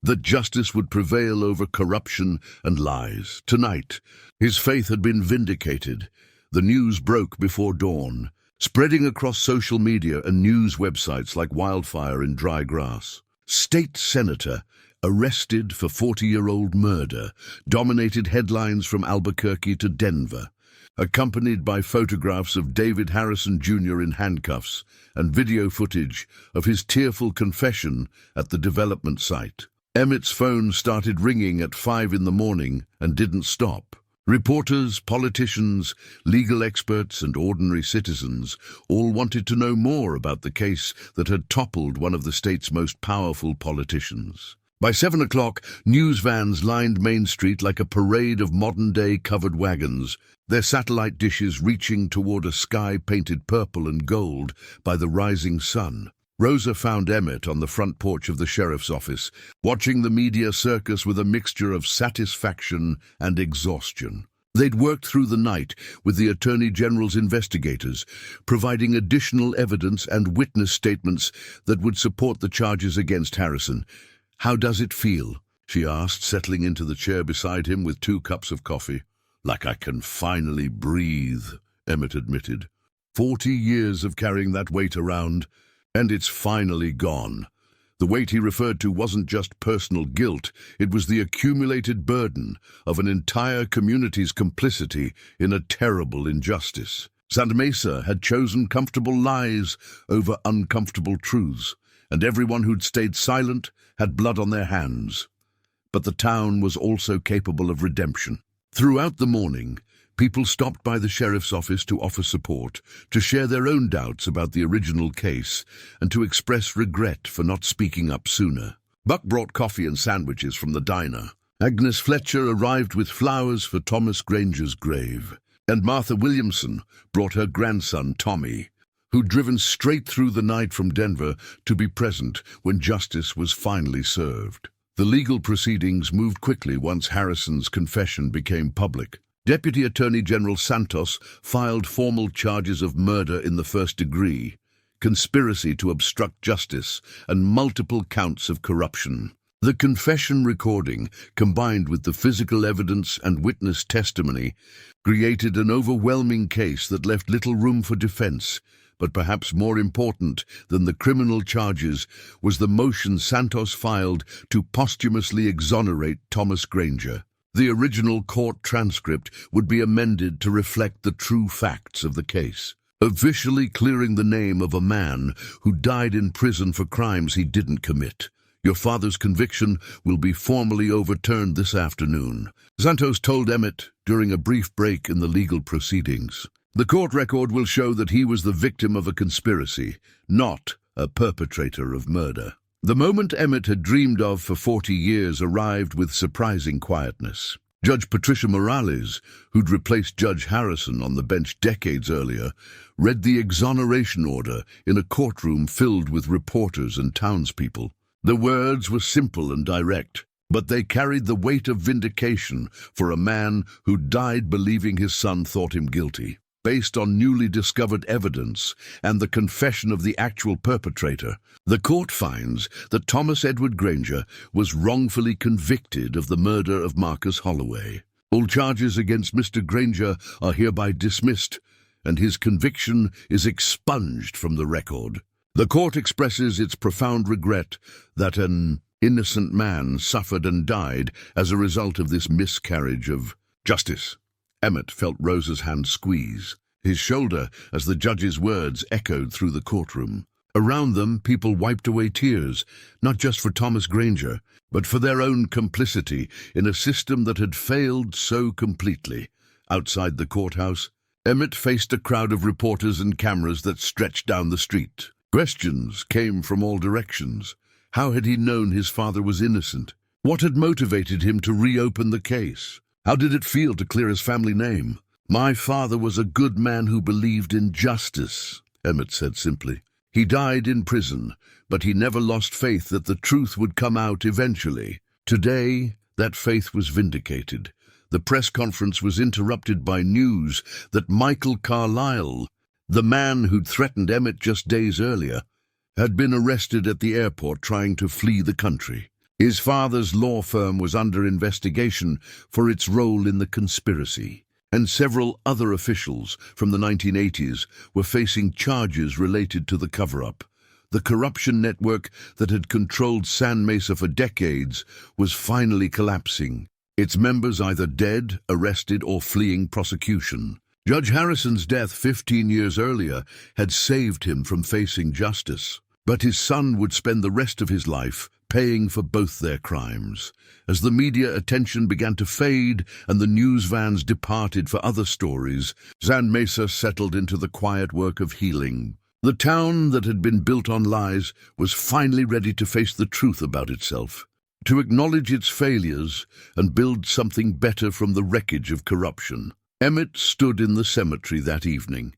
that justice would prevail over corruption and lies. Tonight, his faith had been vindicated. The news broke before dawn, spreading across social media and news websites like wildfire in dry grass. State Senator arrested for 40-year-old murder dominated headlines from Albuquerque to Denver, accompanied by photographs of David Harrison Jr. in handcuffs and video footage of his tearful confession at the development site. Emmett's phone started ringing at 5 in the morning and didn't stop. Reporters, politicians, legal experts, and ordinary citizens all wanted to know more about the case that had toppled one of the state's most powerful politicians. By 7 o'clock, news vans lined Main Street like a parade of modern-day covered wagons, their satellite dishes reaching toward a sky painted purple and gold by the rising sun. Rosa found Emmett on the front porch of the sheriff's office, watching the media circus with a mixture of satisfaction and exhaustion. They'd worked through the night with the Attorney General's investigators, providing additional evidence and witness statements that would support the charges against Harrison. "How does it feel?" she asked, settling into the chair beside him with 2 cups of coffee. "Like I can finally breathe," Emmett admitted. 40 years of carrying that weight around, and it's finally gone. The weight he referred to wasn't just personal guilt, it was the accumulated burden of an entire community's complicity in a terrible injustice. Sand Mesa had chosen comfortable lies over uncomfortable truths, and everyone who'd stayed silent had blood on their hands. But the town was also capable of redemption. Throughout the morning, people stopped by the sheriff's office to offer support, to share their own doubts about the original case, and to express regret for not speaking up sooner. Buck brought coffee and sandwiches from the diner. Agnes Fletcher arrived with flowers for Thomas Granger's grave, and Martha Williamson brought her grandson, Tommy, who'd driven straight through the night from Denver to be present when justice was finally served. The legal proceedings moved quickly once Harrison's confession became public. Deputy Attorney General Santos filed formal charges of murder in the first degree, conspiracy to obstruct justice, and multiple counts of corruption. The confession recording, combined with the physical evidence and witness testimony, created an overwhelming case that left little room for defense. But perhaps more important than the criminal charges was the motion Santos filed to posthumously exonerate Thomas Granger. The original court transcript would be amended to reflect the true facts of the case, officially clearing the name of a man who died in prison for crimes he didn't commit. "Your father's conviction will be formally overturned this afternoon," Santos told Emmett during a brief break in the legal proceedings. "The court record will show that he was the victim of a conspiracy, not a perpetrator of murder." The moment Emmett had dreamed of for 40 years arrived with surprising quietness. Judge Patricia Morales, who'd replaced Judge Harrison on the bench decades earlier, read the exoneration order in a courtroom filled with reporters and townspeople. The words were simple and direct, but they carried the weight of vindication for a man who died believing his son thought him guilty. Based on newly discovered evidence and the confession of the actual perpetrator, the court finds that Thomas Edward Granger was wrongfully convicted of the murder of Marcus Holloway. All charges against Mr. Granger are hereby dismissed, and his conviction is expunged from the record. The court expresses its profound regret that an innocent man suffered and died as a result of this miscarriage of justice. Emmett felt Rosa's hand squeeze, his shoulder as the judge's words echoed through the courtroom. Around them, people wiped away tears, not just for Thomas Granger, but for their own complicity in a system that had failed so completely. Outside the courthouse, Emmett faced a crowd of reporters and cameras that stretched down the street. Questions came from all directions. How had he known his father was innocent? What had motivated him to reopen the case? How did it feel to clear his family name? "My father was a good man who believed in justice," Emmett said simply. "He died in prison, but he never lost faith that the truth would come out eventually." Today, that faith was vindicated. The press conference was interrupted by news that Michael Carlisle, the man who'd threatened Emmett just days earlier, had been arrested at the airport trying to flee the country. His father's law firm was under investigation for its role in the conspiracy, and several other officials from the 1980s were facing charges related to the cover-up. The corruption network that had controlled Sand Mesa for decades was finally collapsing, its members either dead, arrested, or fleeing prosecution. Judge Harrison's death 15 years earlier had saved him from facing justice, but his son would spend the rest of his life paying for both their crimes. As the media attention began to fade and the news vans departed for other stories, Sand Mesa settled into the quiet work of healing. The town that had been built on lies was finally ready to face the truth about itself, to acknowledge its failures and build something better from the wreckage of corruption. Emmett stood in the cemetery that evening,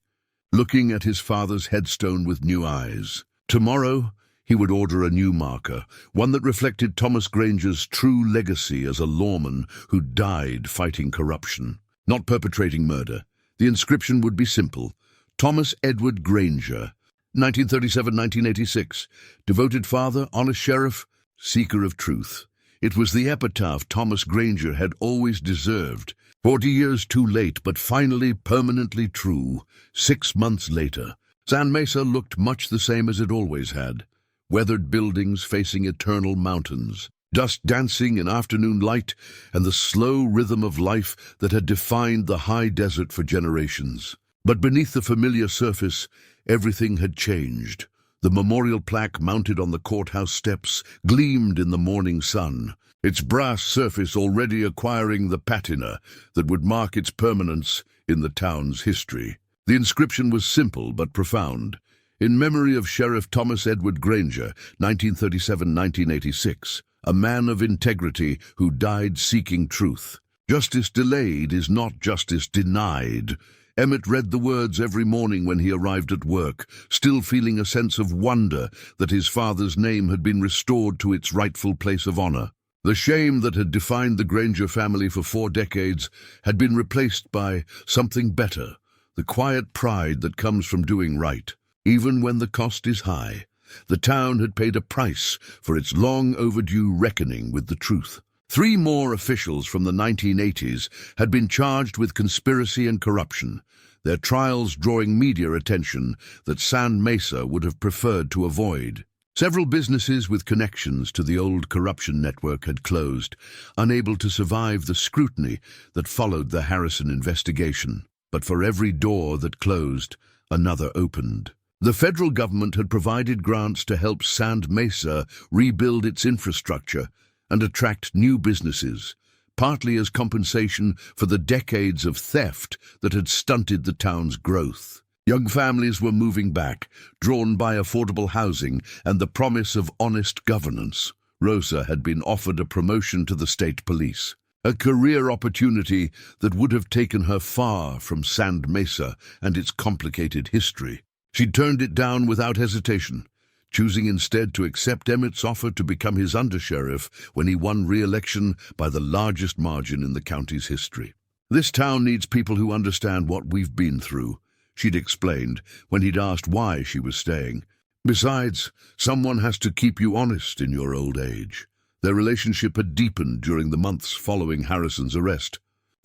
looking at his father's headstone with new eyes. Tomorrow, he would order a new marker, one that reflected Thomas Granger's true legacy as a lawman who died fighting corruption, not perpetrating murder. The inscription would be simple: Thomas Edward Granger, 1937-1986, devoted father, honest sheriff, seeker of truth. It was the epitaph Thomas Granger had always deserved. 40 years too late, but finally permanently true. 6 months later, Sand Mesa looked much the same as it always had. Weathered buildings facing eternal mountains, dust dancing in afternoon light, and the slow rhythm of life that had defined the high desert for generations. But beneath the familiar surface, everything had changed. The memorial plaque mounted on the courthouse steps gleamed in the morning sun, its brass surface already acquiring the patina that would mark its permanence in the town's history. The inscription was simple but profound. In memory of Sheriff Thomas Edward Granger, 1937-1986, a man of integrity who died seeking truth. Justice delayed is not justice denied. Emmett read the words every morning when he arrived at work, still feeling a sense of wonder that his father's name had been restored to its rightful place of honor. The shame that had defined the Granger family for 4 decades had been replaced by something better, the quiet pride that comes from doing right, even when the cost is high. The town had paid a price for its long-overdue reckoning with the truth. 3 more officials from the 1980s had been charged with conspiracy and corruption, their trials drawing media attention that Sand Mesa would have preferred to avoid. Several businesses with connections to the old corruption network had closed, unable to survive the scrutiny that followed the Harrison investigation. But for every door that closed, another opened. The federal government had provided grants to help Sand Mesa rebuild its infrastructure and attract new businesses, partly as compensation for the decades of theft that had stunted the town's growth. Young families were moving back, drawn by affordable housing and the promise of honest governance. Rosa had been offered a promotion to the state police, a career opportunity that would have taken her far from Sand Mesa and its complicated history. She turned it down without hesitation, choosing instead to accept Emmett's offer to become his undersheriff when he won re-election by the largest margin in the county's history. "This town needs people who understand what we've been through," she'd explained when he'd asked why she was staying. "Besides, someone has to keep you honest in your old age." Their relationship had deepened during the months following Harrison's arrest,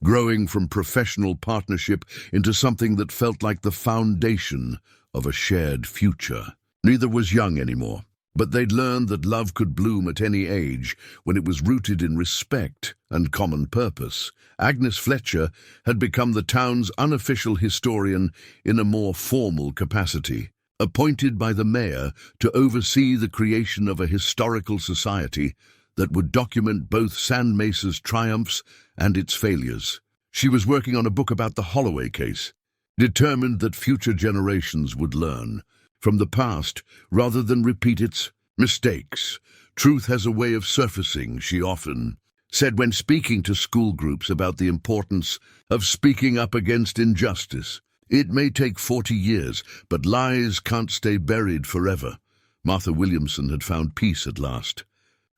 growing from professional partnership into something that felt like the foundation of a shared future. Neither was young anymore, but they'd learned that love could bloom at any age when it was rooted in respect and common purpose. Agnes Fletcher had become the town's unofficial historian in a more formal capacity, appointed by the mayor to oversee the creation of a historical society that would document both Sand Mesa's triumphs and its failures. She was working on a book about the Holloway case, determined that future generations would learn from the past rather than repeat its mistakes. Truth has a way of surfacing, she often said when speaking to school groups about the importance of speaking up against injustice. It may take 40 years, but lies can't stay buried forever. Martha Williamson had found peace at last.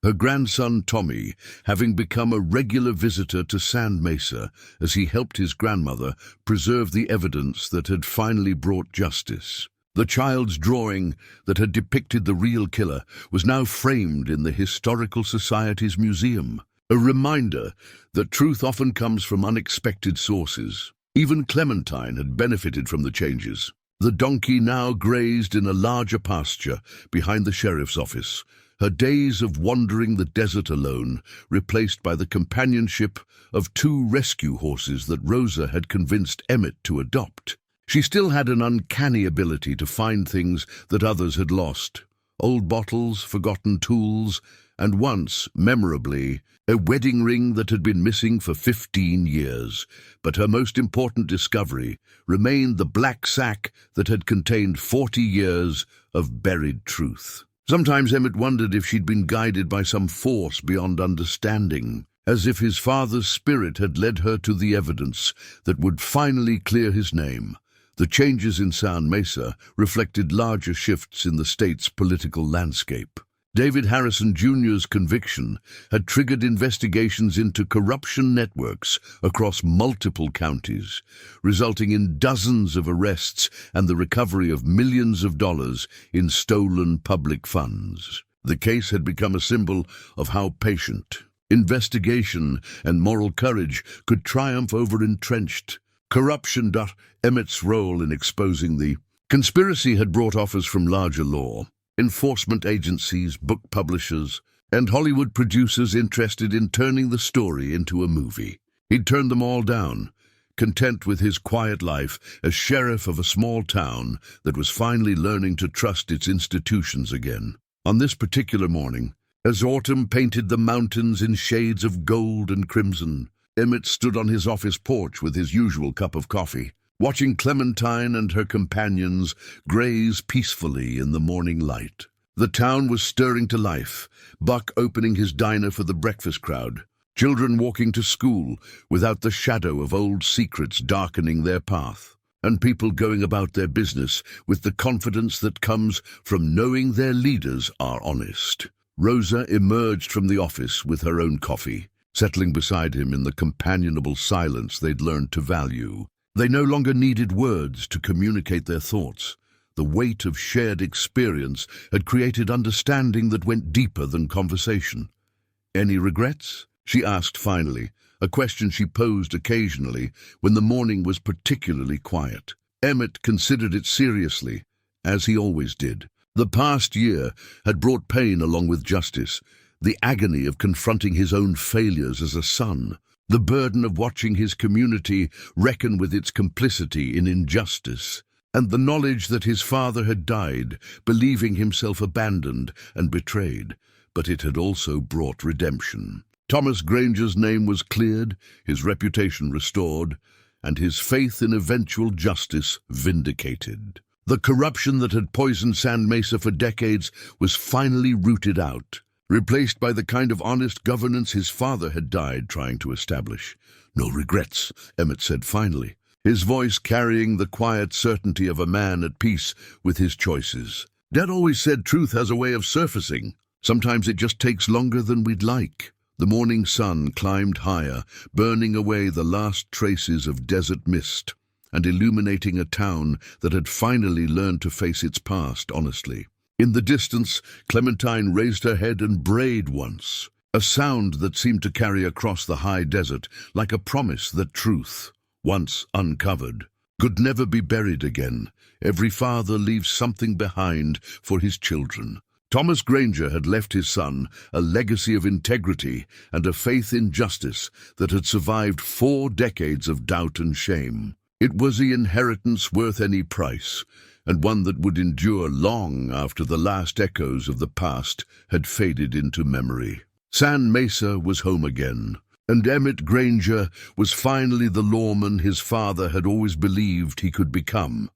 Her grandson Tommy, having become a regular visitor to Sand Mesa as he helped his grandmother preserve the evidence that had finally brought justice. The child's drawing that had depicted the real killer was now framed in the Historical Society's museum, a reminder that truth often comes from unexpected sources. Even Clementine had benefited from the changes. The donkey now grazed in a larger pasture behind the sheriff's office, her days of wandering the desert alone replaced by the companionship of 2 rescue horses that Rosa had convinced Emmett to adopt. She still had an uncanny ability to find things that others had lost. Old bottles, forgotten tools, and once, memorably, a wedding ring that had been missing for 15 years. But her most important discovery remained the black sack that had contained 40 years of buried truth. Sometimes Emmett wondered if she'd been guided by some force beyond understanding, as if his father's spirit had led her to the evidence that would finally clear his name. The changes in Sand Mesa reflected larger shifts in the state's political landscape. David Harrison Jr.'s conviction had triggered investigations into corruption networks across multiple counties, resulting in dozens of arrests and the recovery of millions of dollars in stolen public funds. The case had become a symbol of how patient, investigation, and moral courage could triumph over entrenched corruption. Emmett's role in exposing the conspiracy had brought offers from larger law enforcement agencies, book publishers, and Hollywood producers interested in turning the story into a movie. He'd turned them all down, content with his quiet life as sheriff of a small town that was finally learning to trust its institutions again. On this particular morning, as autumn painted the mountains in shades of gold and crimson, Emmett stood on his office porch with his usual cup of coffee, watching Clementine and her companions graze peacefully in the morning light. The town was stirring to life, Buck opening his diner for the breakfast crowd, children walking to school without the shadow of old secrets darkening their path, and people going about their business with the confidence that comes from knowing their leaders are honest. Rosa emerged from the office with her own coffee, settling beside him in the companionable silence they'd learned to value. They no longer needed words to communicate their thoughts. The weight of shared experience had created understanding that went deeper than conversation. "Any regrets?" she asked finally, a question she posed occasionally when the morning was particularly quiet. Emmett considered it seriously, as he always did. The past year had brought pain along with justice, the agony of confronting his own failures as a son, the burden of watching his community reckon with its complicity in injustice, and the knowledge that his father had died, believing himself abandoned and betrayed. But it had also brought redemption. Thomas Granger's name was cleared, his reputation restored, and his faith in eventual justice vindicated. The corruption that had poisoned Sand Mesa for decades was finally rooted out, replaced by the kind of honest governance his father had died trying to establish. "No regrets," Emmett said finally, his voice carrying the quiet certainty of a man at peace with his choices. "Dad always said truth has a way of surfacing. Sometimes it just takes longer than we'd like." The morning sun climbed higher, burning away the last traces of desert mist and illuminating a town that had finally learned to face its past honestly. In the distance, Clementine raised her head and brayed once, a sound that seemed to carry across the high desert like a promise that truth, once uncovered, could never be buried again. Every father leaves something behind for his children. Thomas Granger had left his son a legacy of integrity and a faith in justice that had survived 4 decades of doubt and shame. It was the inheritance worth any price, and one that would endure long after the last echoes of the past had faded into memory. Sand Mesa was home again, And Emmett Granger was finally the lawman his father had always believed he could become.